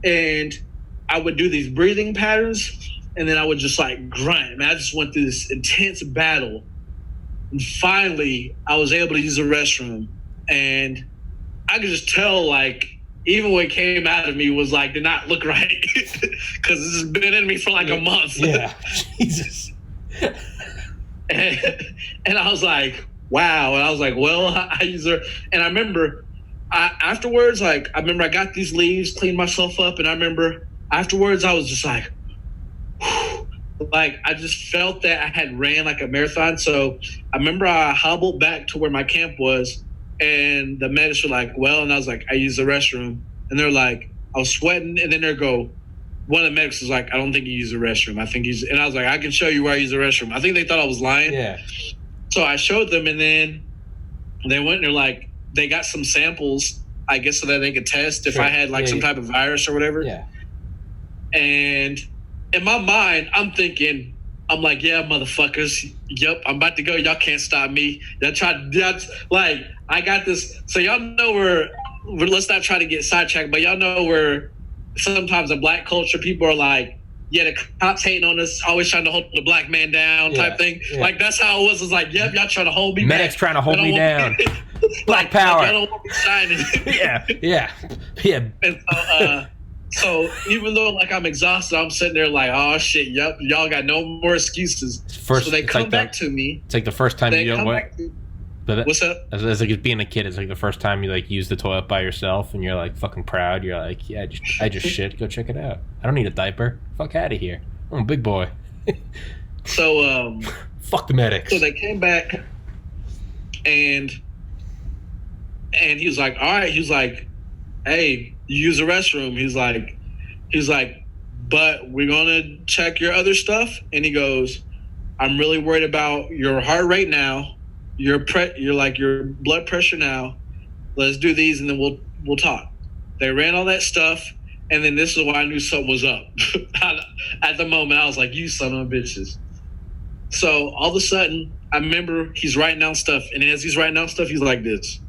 and I would do these breathing patterns, and then I would just like grunt. Man, I just went through this intense battle, and finally I was able to use the restroom, and I could just tell like even what came out of me was like did not look right because this has been in me for like a month. Yeah, Jesus. And I was like, wow. And I was like, well, I use her. And I remember afterwards, like, I remember I got these leaves, cleaned myself up. And I remember afterwards, I was just like, whew. Like, I just felt that I had ran like a marathon. So I remember I hobbled back to where my camp was. And the medics were like, well, and I was like, I used the restroom. And they're like, I was sweating. And then they go, one of the medics was like, I don't think you use the restroom. I think he's, and I was like, I can show you where I use the restroom. I think they thought I was lying. Yeah. So I showed them, and then they went and they're like, they got some samples, I guess, so that they could test if I had like some type of virus or whatever. Yeah. And in my mind, I'm thinking, I'm like, yeah, motherfuckers. Yep, I'm about to go. Y'all can't stop me. Like, I got this. So y'all know let's not try to get sidetracked, but y'all know where sometimes in black culture, people are like, yeah, the cops hating on us, always trying to hold the black man down type thing. Yeah. Like, that's how it was. It's like, yep, y'all trying to hold me Medics back. trying to hold me down. Black power. Like, y'all don't want me shining. Yeah. And so even though like I'm exhausted, I'm sitting there like, oh shit, yep, y'all got no more excuses. So they come back to me. It's like the first time you don't what? What's up? As like being a kid, it's like the first time you like use the toilet by yourself, and you're like fucking proud. You're like, yeah, I just shit. Go check it out. I don't need a diaper. Fuck out of here. I'm a big boy. So fuck the medics. So they came back, and he was like, all right. He was like, hey, you use the restroom. He's like, but we're gonna check your other stuff. And he goes, I'm really worried about your heart rate now. Your blood pressure now. Let's do these and then we'll talk. They ran all that stuff, and then this is why I knew something was up. At the moment, I was like, you son of a bitches. So all of a sudden, I remember he's writing down stuff, and as he's writing down stuff, he's like this.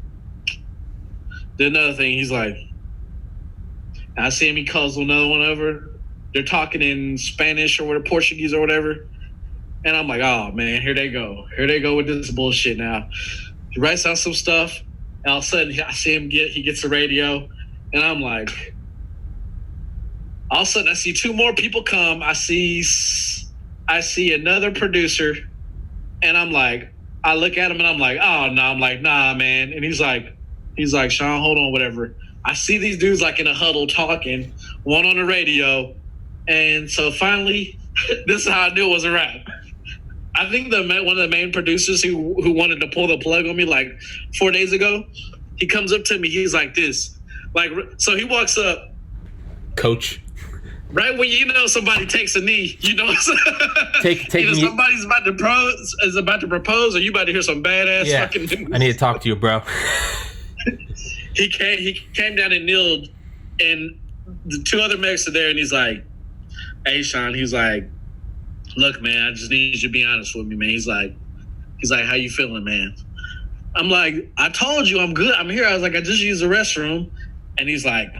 Then another thing, he's like, I see him, he calls another one over. They're talking in Spanish or whatever, Portuguese or whatever. And I'm like, oh man, here they go. Here they go with this bullshit now. He writes out some stuff, and all of a sudden I see him he gets the radio, and I'm like, all of a sudden I see two more people come. I see another producer, and I'm like, I look at him and I'm like, oh no, I'm like, nah, man. And he's like, Shon, hold on, whatever. I see these dudes like in a huddle talking, one on the radio, and so finally, this is how I knew it was a wrap. I think one of the main producers who wanted to pull the plug on me like 4 days ago, he comes up to me. He's like this, like, so he walks up, coach. Right when somebody takes a knee, somebody's about to propose, or you about to hear some badass fucking news. I need to talk to you, bro. He came down and kneeled, and the two other medics are there, and he's like, hey, Shon, he's like, look, man, I just need you to be honest with me, man. He's like, how you feeling, man? I'm like, I told you I'm good. I'm here. I was like, I just used the restroom. And he's like,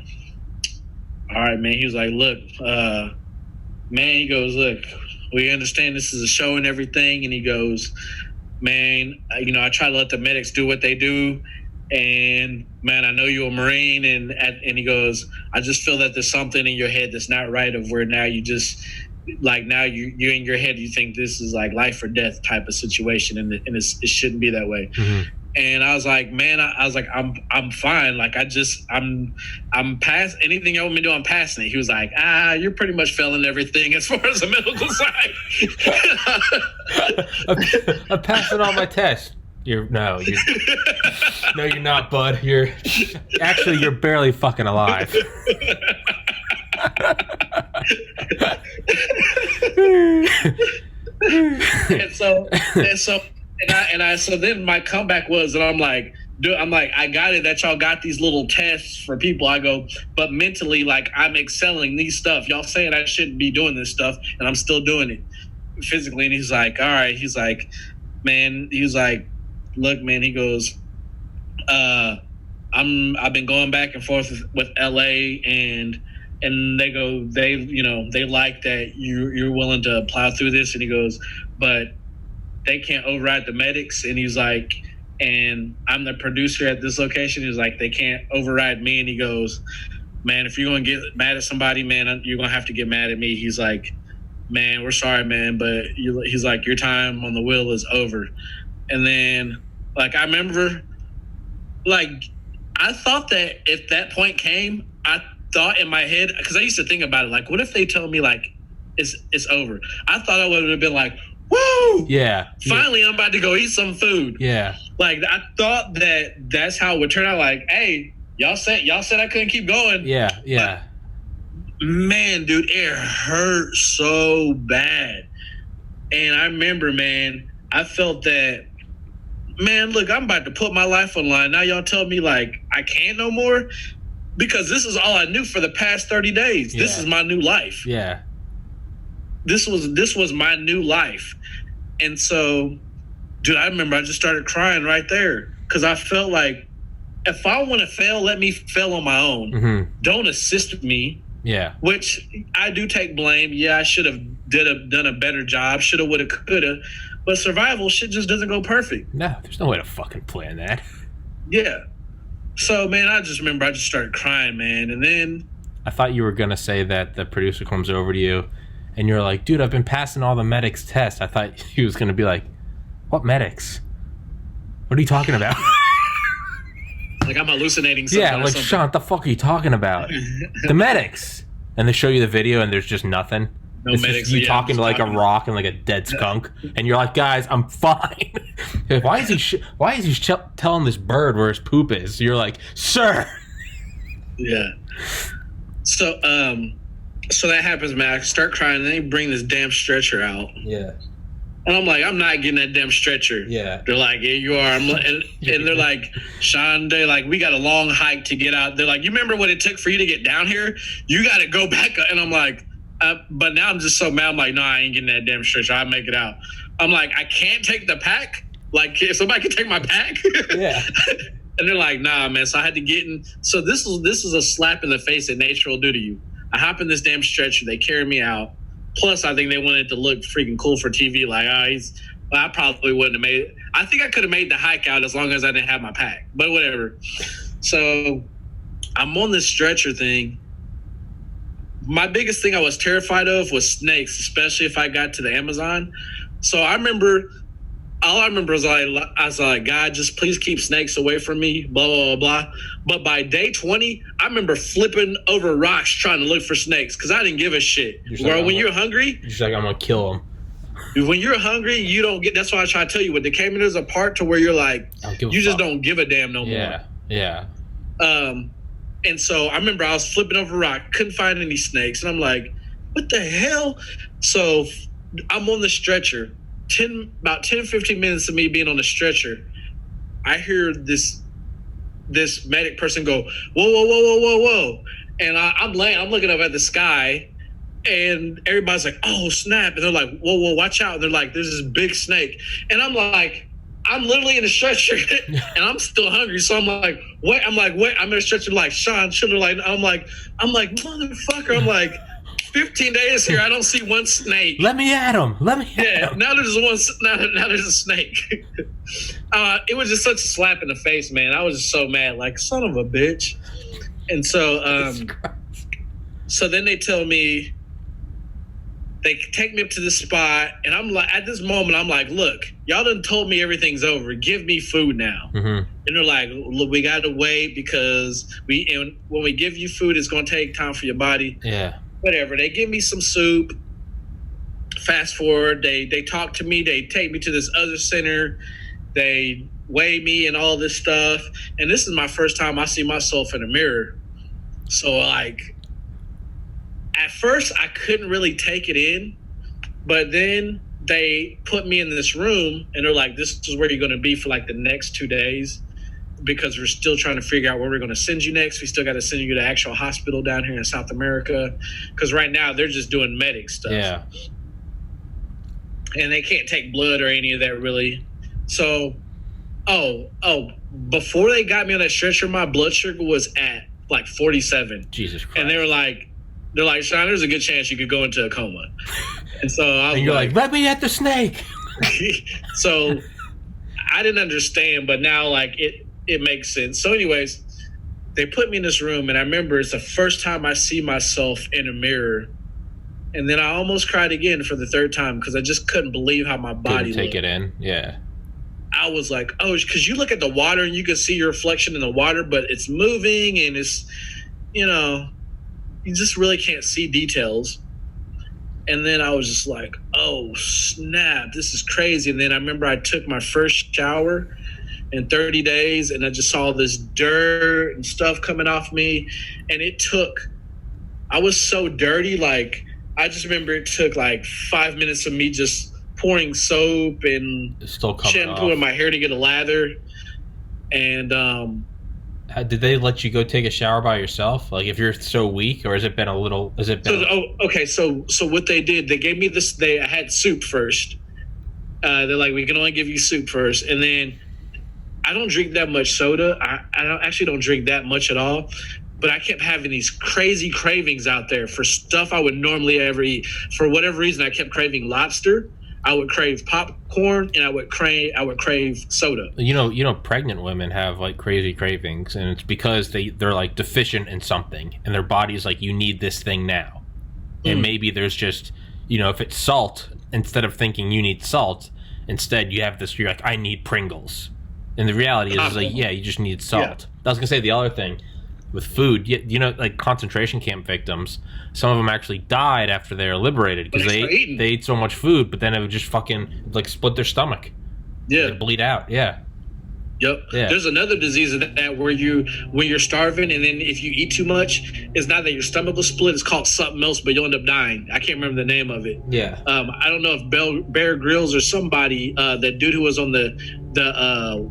all right, man. He was like, look, man, he goes, look, we understand this is a show and everything. And he goes, man, I try to let the medics do what they do. And man, I know you're a Marine. And he goes, I just feel that there's something in your head that's not right, of where now you just, like, now you in your head, you think this is like life or death type of situation. And it shouldn't be that way. Mm-hmm. And I was like, man, I'm fine. Like, I'm past anything you want me to do. I'm passing it. He was like, you're pretty much failing everything as far as the medical side. I'm passing all my tests. No, you're not, bud. You're barely fucking alive. So then my comeback was, and I'm like, I got it that y'all got these little tests for people. I go, but mentally, like, I'm excelling these stuff. Y'all saying I shouldn't be doing this stuff, and I'm still doing it physically. And he's like, all right. He's like, man. He was like, look, man. He goes, I've been going back and forth with LA, and they go, they like that you're willing to plow through this. And he goes, but they can't override the medics. And he's like, and I'm the producer at this location. He's like, they can't override me. And he goes, man, if you're going to get mad at somebody, man, you're going to have to get mad at me. He's like, man, we're sorry, man, but he's like, your time on the wheel is over. And then, like, I remember, like, I thought that if that point came, I thought in my head, because I used to think about it, like, what if they told me, like, it's over? I thought I would have been like, woo! Yeah. Finally, I'm about to go eat some food. Yeah. Like, I thought that's how it would turn out. Like, hey, y'all said I couldn't keep going. Yeah, yeah. But, man, dude, it hurt so bad. And I remember, man, I felt that, man, look, I'm about to put my life on the line. Now y'all tell me, like, I can't no more? Because this is all I knew for the past 30 days. Yeah. This is my new life. Yeah. this was my new life. And so, dude, I remember I just started crying right there because I felt like if I want to fail, let me fail on my own. Mm-hmm. Don't assist me. Yeah. Which I do take blame. Yeah, I should have done a better job. Shoulda, woulda, coulda. But survival shit just doesn't go perfect. No, there's no way to fucking plan that. Yeah. So, man, I just remember I just started crying, man. And then I thought you were going to say that the producer comes over to you and you're like, dude, I've been passing all the medics tests. I thought he was going to be like, what medics? What are you talking about? Like I'm hallucinating something. Yeah, like, Shon, what the fuck are you talking about? The medics. And they show you the video and there's just nothing. No it's medics. Just you talking to like a rock and like a dead skunk. And you're like, guys, I'm fine. Why is he telling this bird where his poop is? You're like, sir. Yeah. So that happens, man. I start crying and they bring this damn stretcher out. Yeah. And I'm like, I'm not getting that damn stretcher. Yeah. They're like, yeah, you are. And they're like, Shon, they like, we got a long hike to get out. They're like, you remember what it took for you to get down here? You got to go back up. And I'm like, but now I'm just so mad. I'm like, no, I ain't getting that damn stretcher. I'll make it out. I'm like, I can't take the pack. Like, if somebody can take my pack. Yeah. And they're like, nah, man. So I had to get in. So this is a slap in the face that nature will do to you. I hop in this damn stretcher. They carry me out. Plus, I think they wanted to look freaking cool for TV. Like, I probably wouldn't have made it. I think I could have made the hike out as long as I didn't have my pack. But whatever. So I'm on this stretcher thing. My biggest thing I was terrified of was snakes, especially if I got to the Amazon. So all I remember was I was like, God, just please keep snakes away from me, blah, blah, blah, blah. But by day 20, I remember flipping over rocks trying to look for snakes because I didn't give a shit. Where when you're hungry, you're just like, I'm going to kill them. When you're hungry, you don't get, that's why I try to tell you, when they came in, there's a part to where you're like, you just don't give a damn no more. Yeah. And so I remember I was flipping over rock, couldn't find any snakes. And I'm like, what the hell? So I'm on the stretcher. About 10, 15 minutes of me being on the stretcher, I hear this medic person go, whoa, whoa, whoa, whoa, whoa, whoa. And I'm looking up at the sky, and everybody's like, oh, snap. And they're like, whoa, whoa, watch out. And they're like, there's this big snake. And I'm like, I'm literally in a stretcher, and I'm still hungry. So I'm like, what? I'm in a stretcher like, Shon, shoulda, like, I'm like, motherfucker. I'm like, 15 days here, I don't see one snake. Let me at him. Yeah, now there's a snake. It was just such a slap in the face, man. I was just so mad, like, son of a bitch. And so, so then they tell me, they take me up to the spot, and I'm like, at this moment, I'm like, look, y'all done told me everything's over. Give me food now. Mm-hmm. And they're like, look, we got to wait because when we give you food, it's going to take time for your body. Yeah. Whatever. They give me some soup. Fast forward, they talk to me. They take me to this other center. They weigh me and all this stuff. And this is my first time I see myself in a mirror. So, like, at first I couldn't really take it in. But then they put me in this room and they're like, this is where you're going to be for like the next 2 days. Because we're still trying to figure out where we're going to send you next. We still got to send you to the actual hospital down here in South America. Because right now they're just doing medic stuff. Yeah. And they can't take blood or any of that really. So, before they got me on that stretcher, my blood sugar was at like 47. Jesus Christ. And they're like, Shon, there's a good chance you could go into a coma. And so I was like, let me at the snake. So I didn't understand, but now like it makes sense. So anyways, they put me in this room, and I remember it's the first time I see myself in a mirror. And then I almost cried again for the third time because I just couldn't believe how my body take looked. It in. Yeah. I was like, oh, because you look at the water and you can see your reflection in the water, but it's moving and it's, you just really can't see details. And then I was just like, oh, snap, this is crazy. And then I remember I took my first shower in 30 days, and I just saw this dirt and stuff coming off me. And I was so dirty. Like, I just remember it took like 5 minutes of me just pouring soap and shampoo in my hair to get a lather. And Did they let you go take a shower by yourself? Like, if you're so weak, or has it been a little? Has it been? Okay. So what they did, they gave me this. I had soup first. They're like, we can only give you soup first, and then I don't drink that much soda. I don't drink that much at all. But I kept having these crazy cravings out there for stuff I would normally ever eat. For whatever reason, I kept craving lobster. I would crave popcorn, and I would crave soda. Pregnant women have like crazy cravings, and it's because they're like deficient in something, and their body's like, you need this thing now. And maybe there's just, if it's salt, instead of thinking you need salt, instead you have this, you're like, I need Pringles. And the reality is like, yeah, you just need salt. Yeah. I was gonna say the other thing with food, like concentration camp victims, some of them actually died after they were liberated because they ate so much food, but then it would just fucking like split their stomach. Yeah, they'd bleed out. Yeah. Yep. Yeah. There's another disease of that where when you're starving, and then if you eat too much, it's not that your stomach will split. It's called something else, but you'll end up dying. I can't remember the name of it. Yeah. I don't know if Bear Grylls or somebody, that dude who was on the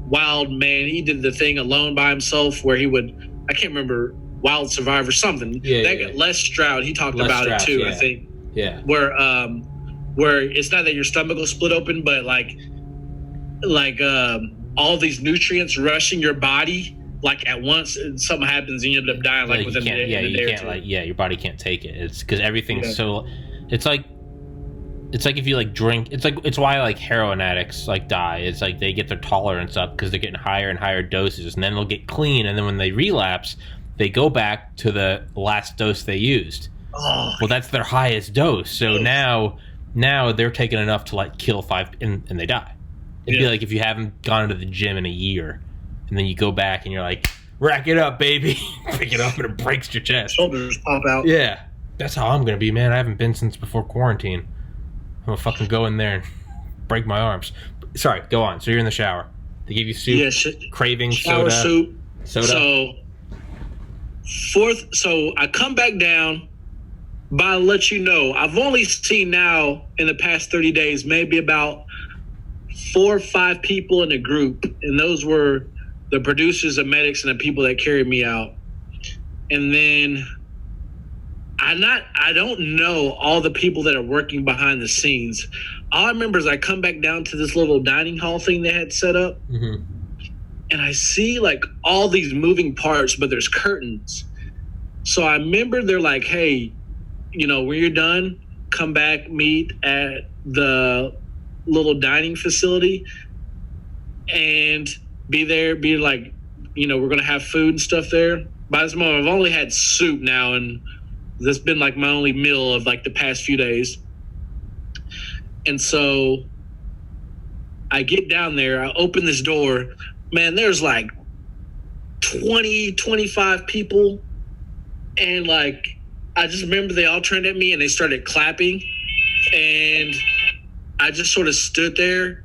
Wild Man, he did the thing alone by himself where he would. I can't remember, Wild Survivor something. Yeah. Les Stroud, he talked about it too. Yeah. I think. Yeah. Where it's not that your stomach will split open, but like all these nutrients rushing your body like at once, and something happens and you end up dying like within a day. Yeah, you can't your body can't take it. It's because everything's so. It's like if you like drink. It's why like heroin addicts like die. It's like they get their tolerance up because they're getting higher and higher doses, and then they'll get clean, and then when they relapse, they go back to the last dose they used. Oh. Well, that's their highest dose. So now they're taking enough to like kill 5, and they die. It'd be like if you haven't gone to the gym in a year, and then you go back and you're like, rack it up, baby. Pick it up and it breaks your chest. Shoulders pop out. Yeah. That's how I'm going to be, man. I haven't been since before quarantine. I'm going to fucking go in there and break my arms. Sorry, go on. So you're in the shower. They give you soup, craving, shower soda. So I come back down, but I'll let you know, I've only seen now in the past 30 days, maybe about 4 or 5 people in a group, and those were the producers, the medics, and the people that carried me out. And then I don't know all the people that are working behind the scenes. All I remember is I come back down to this little dining hall thing they had set up, and I see like all these moving parts, but there's curtains. So I remember they're like, hey, when you're done, come back, meet at the little dining facility and be like, we're going to have food and stuff there. By this moment, I've only had soup now, and that's been like my only meal of like the past few days. And so I get down there, I open this door, man, there's like 20, 25 people. And like, I just remember they all turned at me and they started clapping, and I just sort of stood there,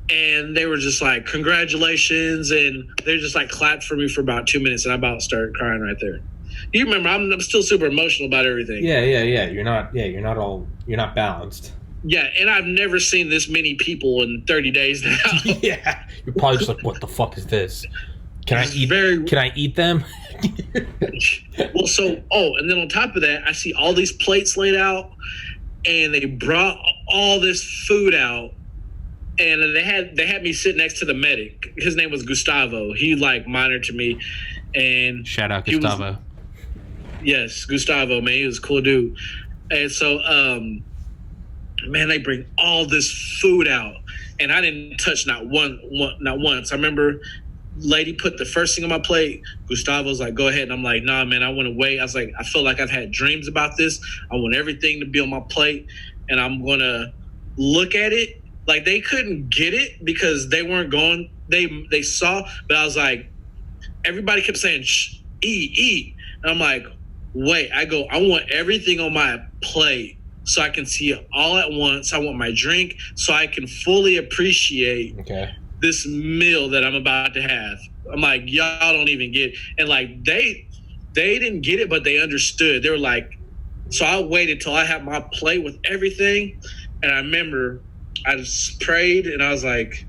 and they were just like, congratulations. And they just like clapped for me for about 2 minutes, and I about started crying right there. You remember, I'm still super emotional about everything. Yeah. You're not balanced. Yeah. And I've never seen this many people in 30 days now. Yeah. You're probably just like, what the fuck is this? Can I eat them? Well, and then on top of that, I see all these plates laid out, and they brought all this food out, and they had me sit next to the medic. His name was Gustavo. He like monitored me, and shout out Gustavo. Yes, Gustavo, man, he was a cool dude. And so, man, they bring all this food out, and I didn't touch not once. I remember lady put the first thing on my plate. Gustavo's like, go ahead. And I'm like, nah, man, I want to wait. I was like, I feel like I've had dreams about this. I want everything to be on my plate, and I'm going to look at it. Like, they couldn't get it because they weren't going. They saw, but I was like, everybody kept saying, shh, eat. And I'm like, wait, I want everything on my plate so I can see it all at once. I want my drink so I can fully appreciate this meal that I'm about to have. I'm like, y'all don't even get it. And like, they didn't get it, but they understood. They were like, so I waited till I had my plate with everything. And I remember I just prayed, and I was like,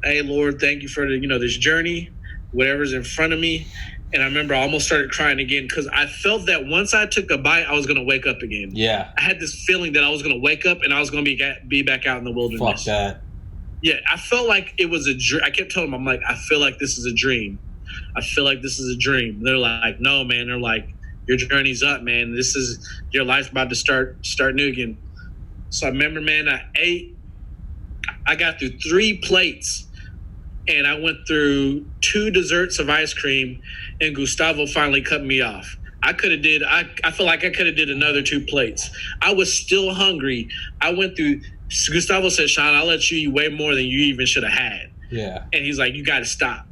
hey, Lord, thank you for this journey. whatever's in front of me. And I remember I almost started crying again because I felt that once I took a bite, I was going to wake up again. Yeah. I had this feeling that I was going to wake up and I was going to be back out in the wilderness. Fuck that. Yeah, I felt like it was a dream. I kept telling them, I'm like, I feel like this is a dream. I feel like this is a dream. They're like, no, man. They're like, your journey's up, man. This is your life's about to start new again. So I remember, man, I got through 3 plates. And I went through 2 desserts of ice cream, and Gustavo finally cut me off. I feel like I could have did another 2 plates. I was still hungry. I went through. Gustavo said, "Shon, I'll let you eat way more than you even should have had." Yeah. And he's like, "You got to stop."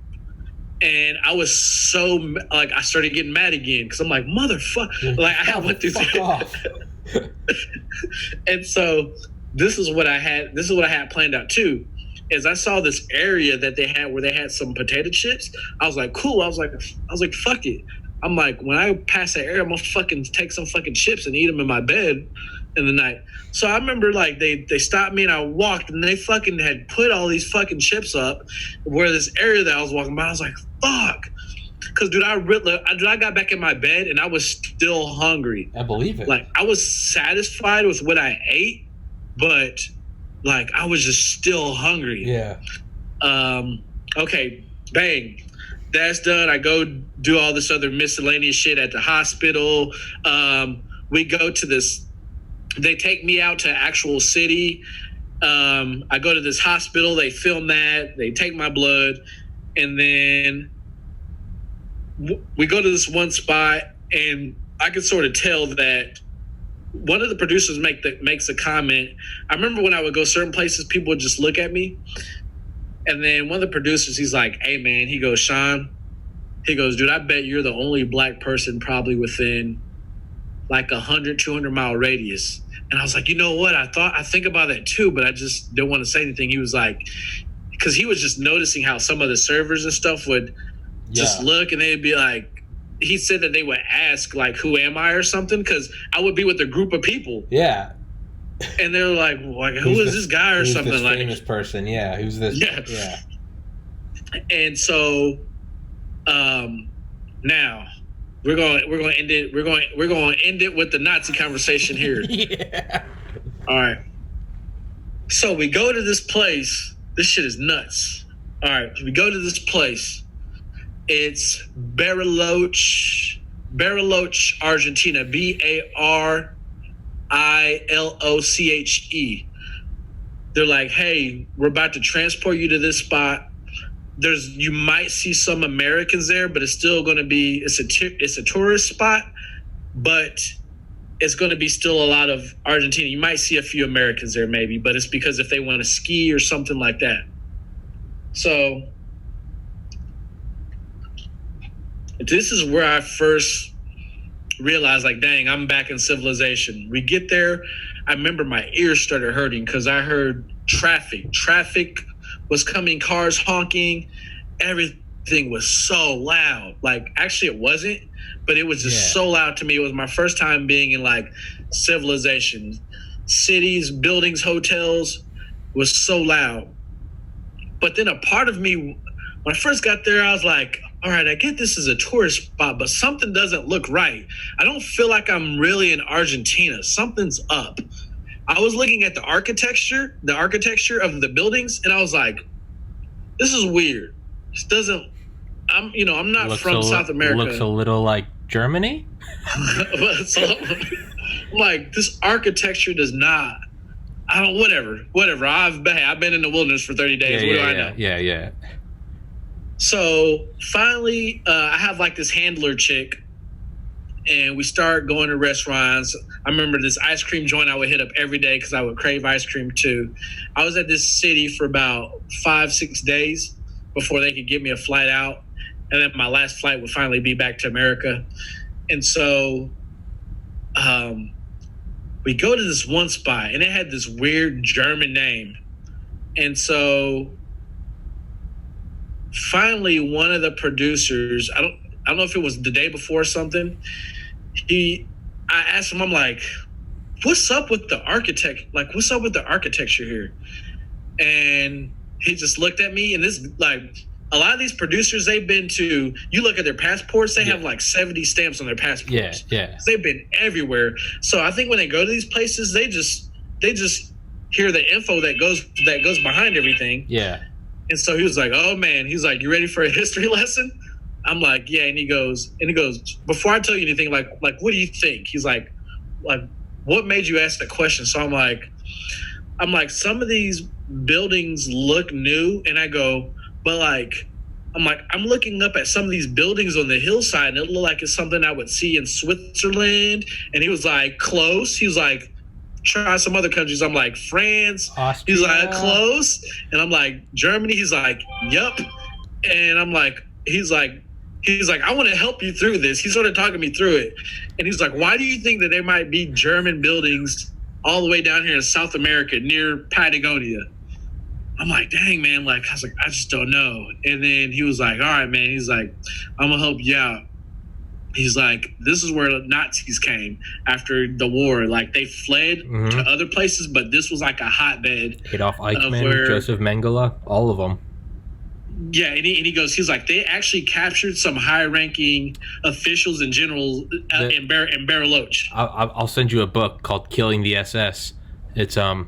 And I was so like, I started getting mad again because I'm like, motherfucker, like I went through. Fuck off. And so this is what I had. This is what I had planned out too. Is I saw this area that they had where they had some potato chips. I was like, cool. I was like, fuck it. I'm like, when I pass that area, I'm gonna fucking take some fucking chips and eat them in my bed in the night. So I remember like they stopped me and I walked and they fucking had put all these fucking chips up where this area that I was walking by. I was like, fuck. Cause dude, I got back in my bed and I was still hungry. I believe it. Like I was satisfied with what I ate, but like I was just still hungry. Yeah. Okay, bang. That's done. I go do all this other miscellaneous shit at the hospital. We go to this. They take me out to actual city. I go to this hospital. They film that. They take my blood, and then we go to this one spot, and I can sort of tell that one of the producers makes a comment. I remember when I would go certain places, people would just look at me. And then one of the producers, he's like, hey, man, he goes, Shon, he goes, dude, I bet you're the only black person probably within like 100, 200-mile radius. And I was like, you know what? I think about that too, but I just didn't want to say anything. He was like, because he was just noticing how some of the servers and stuff would just look and they'd be like, he said that they would ask like, who am I or something? Because I would be with a group of people. Yeah. And they're like, who is this guy or something? This like famous person. Yeah. Who's this? Yeah. And so now we're going to end it. We're going to end it with the Nazi conversation here. Yeah. All right. So we go to this place. This shit is nuts. All right. We go to this place. It's Bariloche, Argentina. Bariloche. They're like, hey, we're about to transport you to this spot. You might see some Americans there, but it's still going to be it's a tourist spot, but it's going to be still a lot of Argentina. You might see a few Americans there maybe, but it's because if they want to ski or something like that. So this is where I first realized, like, dang, I'm back in civilization. We get there. I remember my ears started hurting because I heard traffic. Traffic was coming, cars honking. Everything was so loud. Like, actually, it wasn't, but it was just so loud to me. It was my first time being in, like, civilization. Cities, buildings, hotels was so loud. But then a part of me, when I first got there, I was like, all right, I get this is a tourist spot, but something doesn't look right. I don't feel like I'm really in Argentina. Something's up. I was looking at the architecture of the buildings, and I was like, this is weird. This doesn't, I'm not from South America. Looks a little like Germany. So, I'm like, this architecture does not, whatever. I've been in the wilderness for 30 days. What do I know? Yeah. So finally, I have like this handler chick, and we start going to restaurants. I remember this ice cream joint I would hit up every day because I would crave ice cream too. I was at this city for about 5-6 days before they could give me a flight out. And then my last flight would finally be back to America. And so we go to this one spot, and it had this weird German name. And so finally, one of the producers, I don't know if it was the day before or something, I asked him, I'm like, what's up with the architect? Like, what's up with the architecture here? And he just looked at me, and this, like, a lot of these producers they've been to, you look at their passports, they have like 70 stamps on their passports. Yeah. They've been everywhere. So I think when they go to these places, they just hear the info that goes behind everything. Yeah. And so he was like, "Oh man," he's like, "You ready for a history lesson?" I'm like, "Yeah." And he goes, "Before I tell you anything, like what do you think?" He's like, "What made you ask that question?" So I'm like, some of these buildings look new, and I go, but I'm looking up at some of these buildings on the hillside, and it looked like it's something I would see in Switzerland. And he was like, close. He was like, try some other countries. I'm like, France. Austria. He's like, close. And I'm like, Germany. He's like, yup. And I'm like, he's like, I want to help you through this. He started talking me through it. And he's like, why do you think that there might be German buildings all the way down here in South America near Patagonia? I'm like, dang, man. Like, I was like, I just don't know. And then he was like, all right, man. He's like, I'm going to help you out. He's like, this is where Nazis came after the war. Like, they fled to other places, but this was like a hotbed. Adolf Eichmann, Joseph Mengele, all of them. Yeah, and he goes, he's like, they actually captured some high-ranking officials and generals in Bariloche. I'll send you a book called Killing the SS. It's the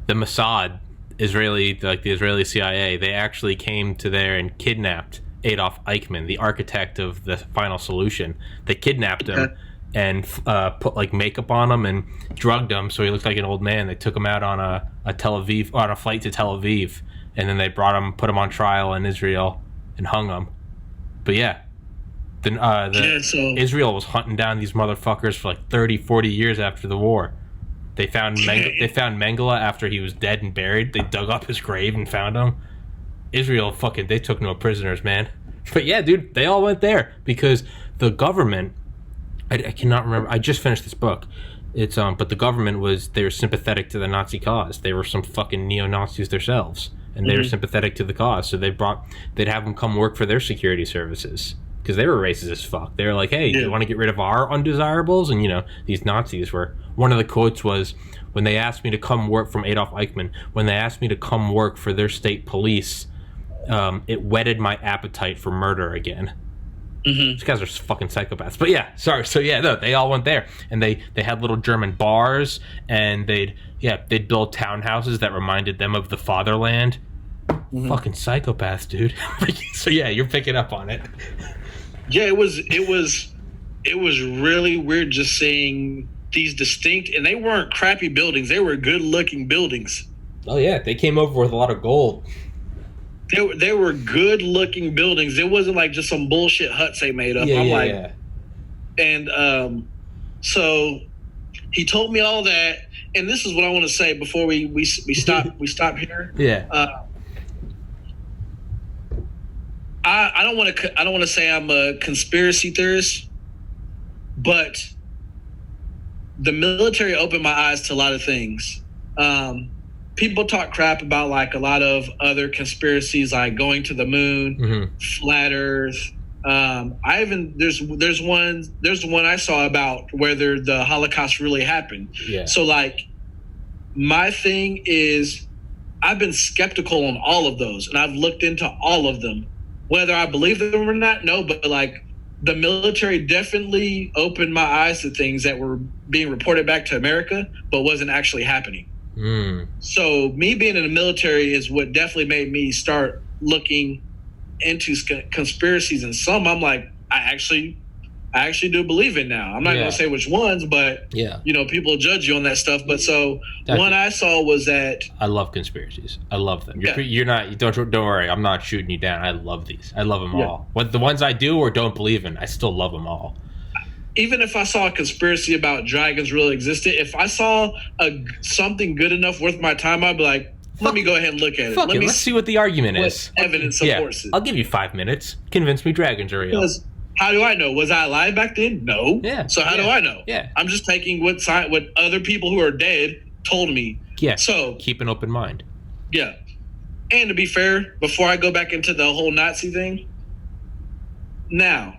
Mossad, the Israeli CIA. They actually came to there and kidnapped Adolf Eichmann, the architect of the final solution. They kidnapped him and put like makeup on him and drugged him so he looked like an old man. They took him out on a flight to Tel Aviv. And then they put him on trial in Israel and hung him. But yeah, Israel was hunting down these motherfuckers for like 30, 40 years after the war. They found Mengele after he was dead and buried. They dug up his grave and found him. Israel they took no prisoners, man. But yeah, dude, they all went there because the government, I cannot remember. I just finished this book. It's but the government they were sympathetic to the Nazi cause. They were some fucking neo-Nazis themselves. And they were sympathetic to the cause, so they'd have them come work for their security services because they were racist as fuck. They were like, "Hey, you want to get rid of our undesirables?" And these Nazis were. One of the quotes was, "When they asked me to come work from Adolf Eichmann, when they asked me to come work for their state police, it whetted my appetite for murder again." These guys are fucking psychopaths. But yeah, sorry. So yeah, no, they all went there, and they had little German bars, and they'd build townhouses that reminded them of the fatherland. Fucking psychopaths, dude. So yeah, you're picking up on it. Yeah, it was really weird just seeing these distinct, and they weren't crappy buildings. They were good looking buildings. Oh yeah, they came over with a lot of gold. They were good looking buildings. It wasn't like just some bullshit huts they made up. And so he told me all that, and this is what I want to say before we stop here. Yeah. I don't want to say I'm a conspiracy theorist, but the military opened my eyes to a lot of things. People talk crap about like a lot of other conspiracies, like going to the moon, flat Earth. There's one I saw about whether the Holocaust really happened. Yeah. So like, my thing is, I've been skeptical on all of those, and I've looked into all of them. Whether I believe them or not, no, but like the military definitely opened my eyes to things that were being reported back to America, but wasn't actually happening. So me being in the military is what definitely made me start looking into conspiracies, and some I'm like, I actually do believe it now. I'm not going to say which ones, but people judge you on that stuff. But so one I saw was that I love conspiracies. I love them. Don't worry. I'm not shooting you down. I love these. I love them all. What the ones I do or don't believe in, I still love them all. Even if I saw a conspiracy about dragons really existed, if I saw something good enough worth my time, I'd be like, let me go ahead and look at it. Let's see what the argument is. Evidence supports it. I'll give you 5 minutes. Convince me dragons are real. Because how do I know? Was I alive back then? No. Yeah. So how do I know? Yeah. I'm just taking what other people who are dead told me. Yeah. So keep an open mind. Yeah. And to be fair, before I go back into the whole Nazi thing, now,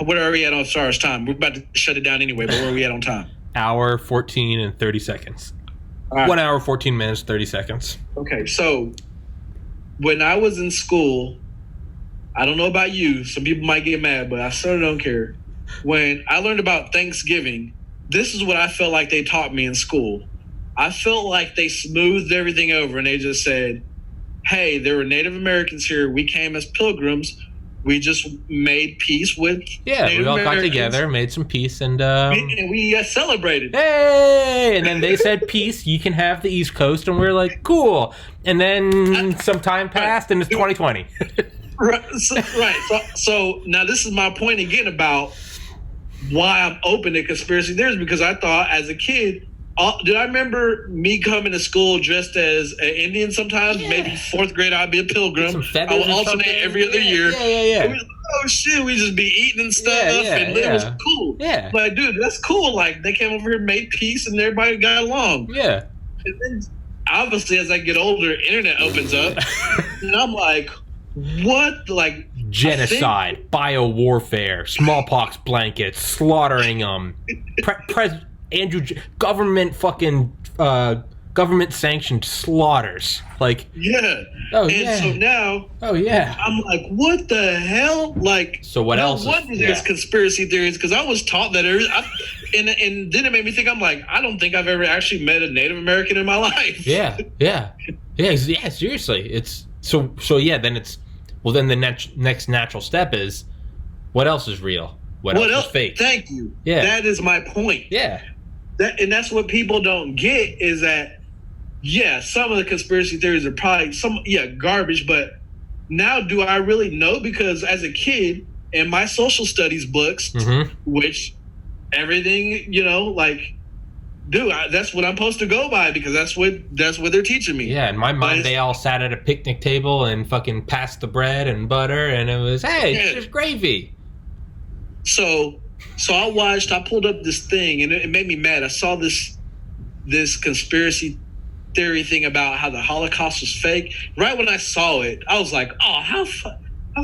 where are we at as far as time? We're about to shut it down anyway, but where are we at on time? Hour 14 and 30 seconds. Right. 1 hour, 14 minutes, 30 seconds. Okay, so when I was in school, I don't know about you. Some people might get mad, but I sort of don't care. When I learned about Thanksgiving, this is what I felt like they taught me in school. I felt like they smoothed everything over and they just said, hey, there were Native Americans here. We came as pilgrims. We just made peace with Native we all Americans. got together, made some peace, and we celebrated. Hey! And then they said, peace, you can have the East Coast, and we are like, cool. And then some time passed, and it's 2020. So now this is my point again about why I'm open to conspiracy theories, because I thought as a kid, did I remember me coming to school dressed as an Indian sometimes? Yeah. Maybe fourth grade, I'd be a pilgrim. I would alternate every other year. Yeah. Like, oh shit, we just be eating and stuff, and it was cool. Yeah. Like, dude, that's cool. Like, they came over here, made peace, and everybody got along. Yeah. And then, obviously, as I get older, internet opens up, and I'm like, what? Like, genocide, bio-warfare, smallpox blankets, slaughtering them, government sanctioned slaughters. Like, so now, I'm like, what the hell? Like, so what else? No wonder there's conspiracy theories, because I was taught that. And then it made me think. I'm like, I don't think I've ever actually met a Native American in my life. Yeah. Seriously, it's so. Then it's then the next natural step is, what else is real? What else is fake? Thank you. Yeah, that is my point. Yeah. And that's what people don't get is that, some of the conspiracy theories are probably garbage, but now do I really know? Because as a kid in my social studies books, which everything, that's what I'm supposed to go by, because that's what they're teaching me. Yeah, in my mind, they all sat at a picnic table and fucking passed the bread and butter, and it was, hey, it's just gravy. So I pulled up this thing, and it made me mad. I saw this conspiracy theory thing about how the Holocaust was fake. Right when I saw it, I was like, oh, how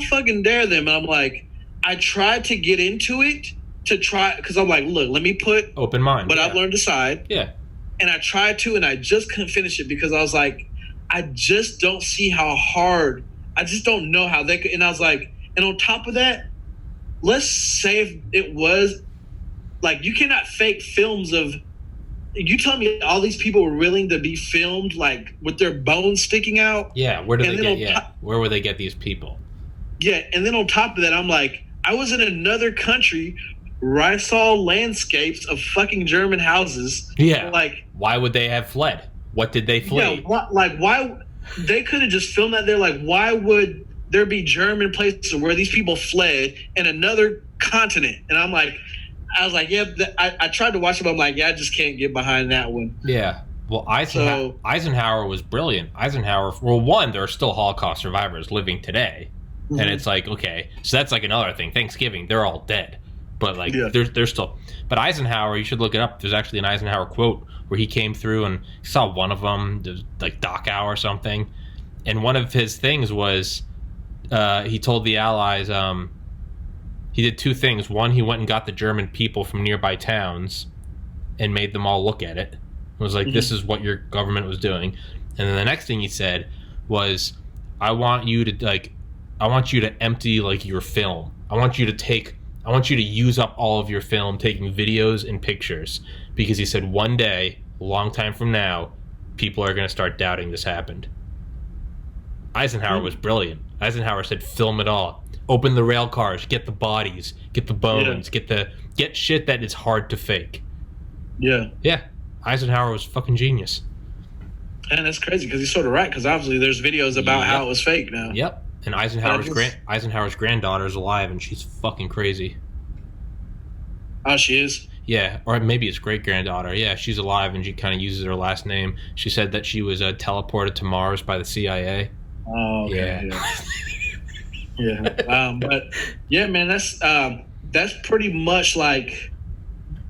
fucking dare them? And I'm like, I tried to get into it because I'm like, look, let me put open mind what I've learned aside. Yeah. And I tried to, and I just couldn't finish it because I was like, I just don't see how hard. I just don't know how they could. And I was like, and on top of that, let's say if it was like, you cannot fake films of. You tell me all these people were willing to be filmed like with their bones sticking out. Yeah, where would they get these people? Yeah, and then on top of that, I'm like, I was in another country where I saw landscapes of fucking German houses. Yeah, like, why would they have fled? What did they flee? Yeah, why they could have just filmed that there? Like, why would there be German places where these people fled in another continent? And I was like, I tried to watch it, but I'm like, I just can't get behind that one. Yeah. Well, Eisenhower was brilliant. Eisenhower, one, there are still Holocaust survivors living today. And it's like, okay, so that's like another thing. Thanksgiving, they're all dead. But like, they're still. But Eisenhower, you should look it up. There's actually an Eisenhower quote where he came through and saw one of them, like Dachau or something. And one of his things was, he told the Allies, he did two things. One, he went and got the German people from nearby towns and made them all look at it. It was like, this is what your government was doing. And then the next thing he said was, I want you to empty like your film. I want you to use up all of your film taking videos and pictures, because he said one day, a long time from now, people are going to start doubting this happened. Eisenhower was brilliant. Eisenhower said, film it all. Open the rail cars, get the bodies, get the bones, get shit that is hard to fake. Yeah. Yeah. Eisenhower was fucking genius. And that's crazy because he's sort of right, because obviously there's videos about how it was fake now. Yep. And Eisenhower's granddaughter is alive, and she's fucking crazy. Oh, she is? Yeah, or maybe it's great-granddaughter. Yeah, she's alive, and she kind of uses her last name. She said that she was teleported to Mars by the CIA. Oh, okay. Yeah. But yeah, man, that's pretty much like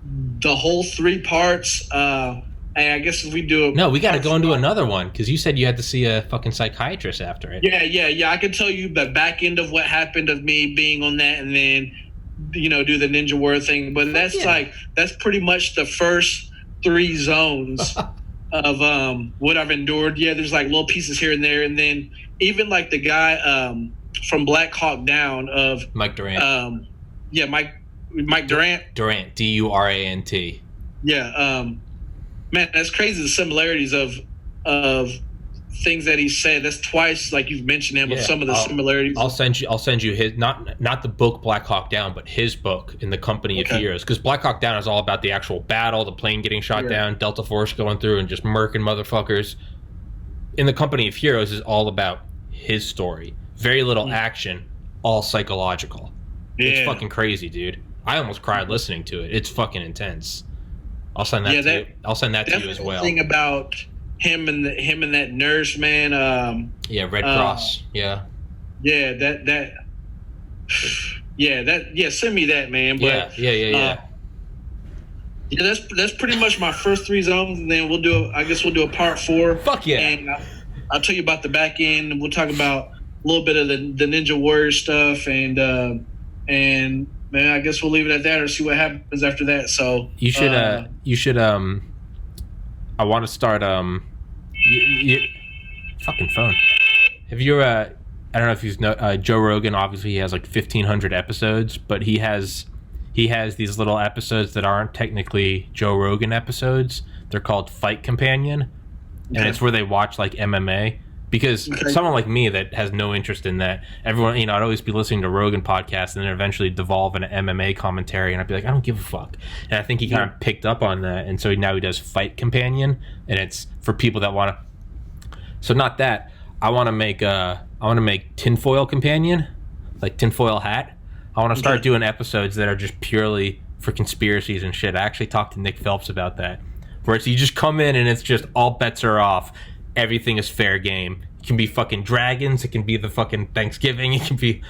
the whole 3 parts. And I guess if we do we got to go into another one, because you said you had to see a fucking psychiatrist after it. Yeah. I can tell you the back end of what happened of me being on that, and then do the ninja word thing. But that's that's pretty much the first 3 zones what I've endured. Yeah, there's like little pieces here and there, and then even like the guy from Black Hawk Down of Mike Durant. Yeah, Mike Durant. Durant, Durant. Yeah, man, that's crazy. The similarities of things that he said. That's twice, like you've mentioned him, with some of the similarities. I'll send you his not the book Black Hawk Down, but his book In the Company of Heroes. Because Black Hawk Down is all about the actual battle, the plane getting shot down, Delta Force going through and just murking motherfuckers. In the Company of Heroes is all about his story. Very little action, all psychological. Yeah. It's fucking crazy, dude. I almost cried listening to it. It's fucking intense. I'll send that to you. I'll send that to you as well. Thing about him and that nurse, man. Red Cross. Yeah. Yeah, send me that, man. But, yeah, that's pretty much my first 3 zones, and then we'll do a part 4. Fuck yeah. And I'll tell you about the back end, and we'll talk about a little bit of the Ninja Warrior stuff, and man, I guess we'll leave it at that, or see what happens after that. So you should I want to start fucking phone. Have you I don't know if you know Joe Rogan. Obviously, he has like 1,500 episodes, but he has these little episodes that aren't technically Joe Rogan episodes. They're called Fight Companion, and it's where they watch like MMA. Because someone like me that has no interest in that, everyone, I'd always be listening to Rogan podcasts and then eventually devolve into MMA commentary, and I'd be like, I don't give a fuck. And I think he kind of picked up on that, and so now he does Fight Companion, and it's for people that want to. So not that I want to make Tinfoil Companion, like tinfoil hat. I want to start doing episodes that are just purely for conspiracies and shit. I actually talked to Nick Phelps about that, where it's you just come in and it's just all bets are off. Everything is fair game. It can be fucking dragons. It can be the fucking Thanksgiving. It can be.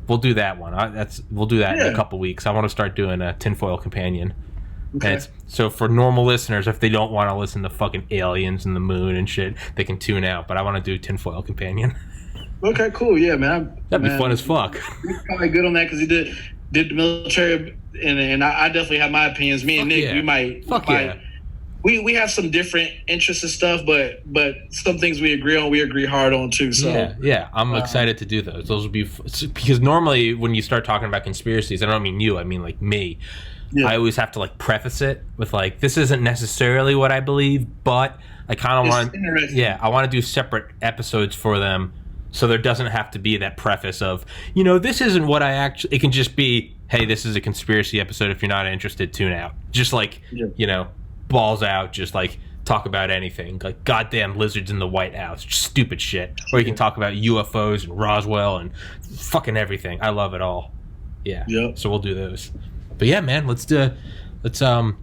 We'll do that one. We'll do that in a couple weeks. I want to start doing a Tinfoil Companion. Okay. So for normal listeners, if they don't want to listen to fucking aliens and the moon and shit, they can tune out. But I want to do Tinfoil Companion. Okay, cool. Yeah, man. That'd be fun as fuck. He's probably good on that because he did the military, and I definitely have my opinions. Me and Nick, we might. We have some different interests and stuff, but some things we agree on, we agree hard on too. So yeah, I'm excited to do those. Those will be because normally when you start talking about conspiracies, I don't mean you, I mean like me. Yeah. I always have to like preface it with like, this isn't necessarily what I believe, but I kind of want, I want to do separate episodes for them, so there doesn't have to be that preface of, this isn't what I actually. It can just be, hey, this is a conspiracy episode. If you're not interested, tune out. Just like balls out, just like talk about anything, like goddamn lizards in the White House, just stupid shit. Or you can talk about UFOs and Roswell and fucking everything. I love it all. Yeah. Yep. So we'll do those. But yeah, man, let's do you want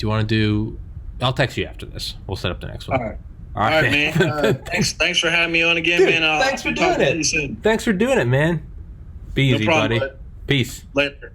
to do? I'll text you after this. We'll set up the next one. All right, man. Thanks for having me on again, dude, man. Thanks for doing it. Thanks for doing it, man. Be easy, buddy. Peace. Later.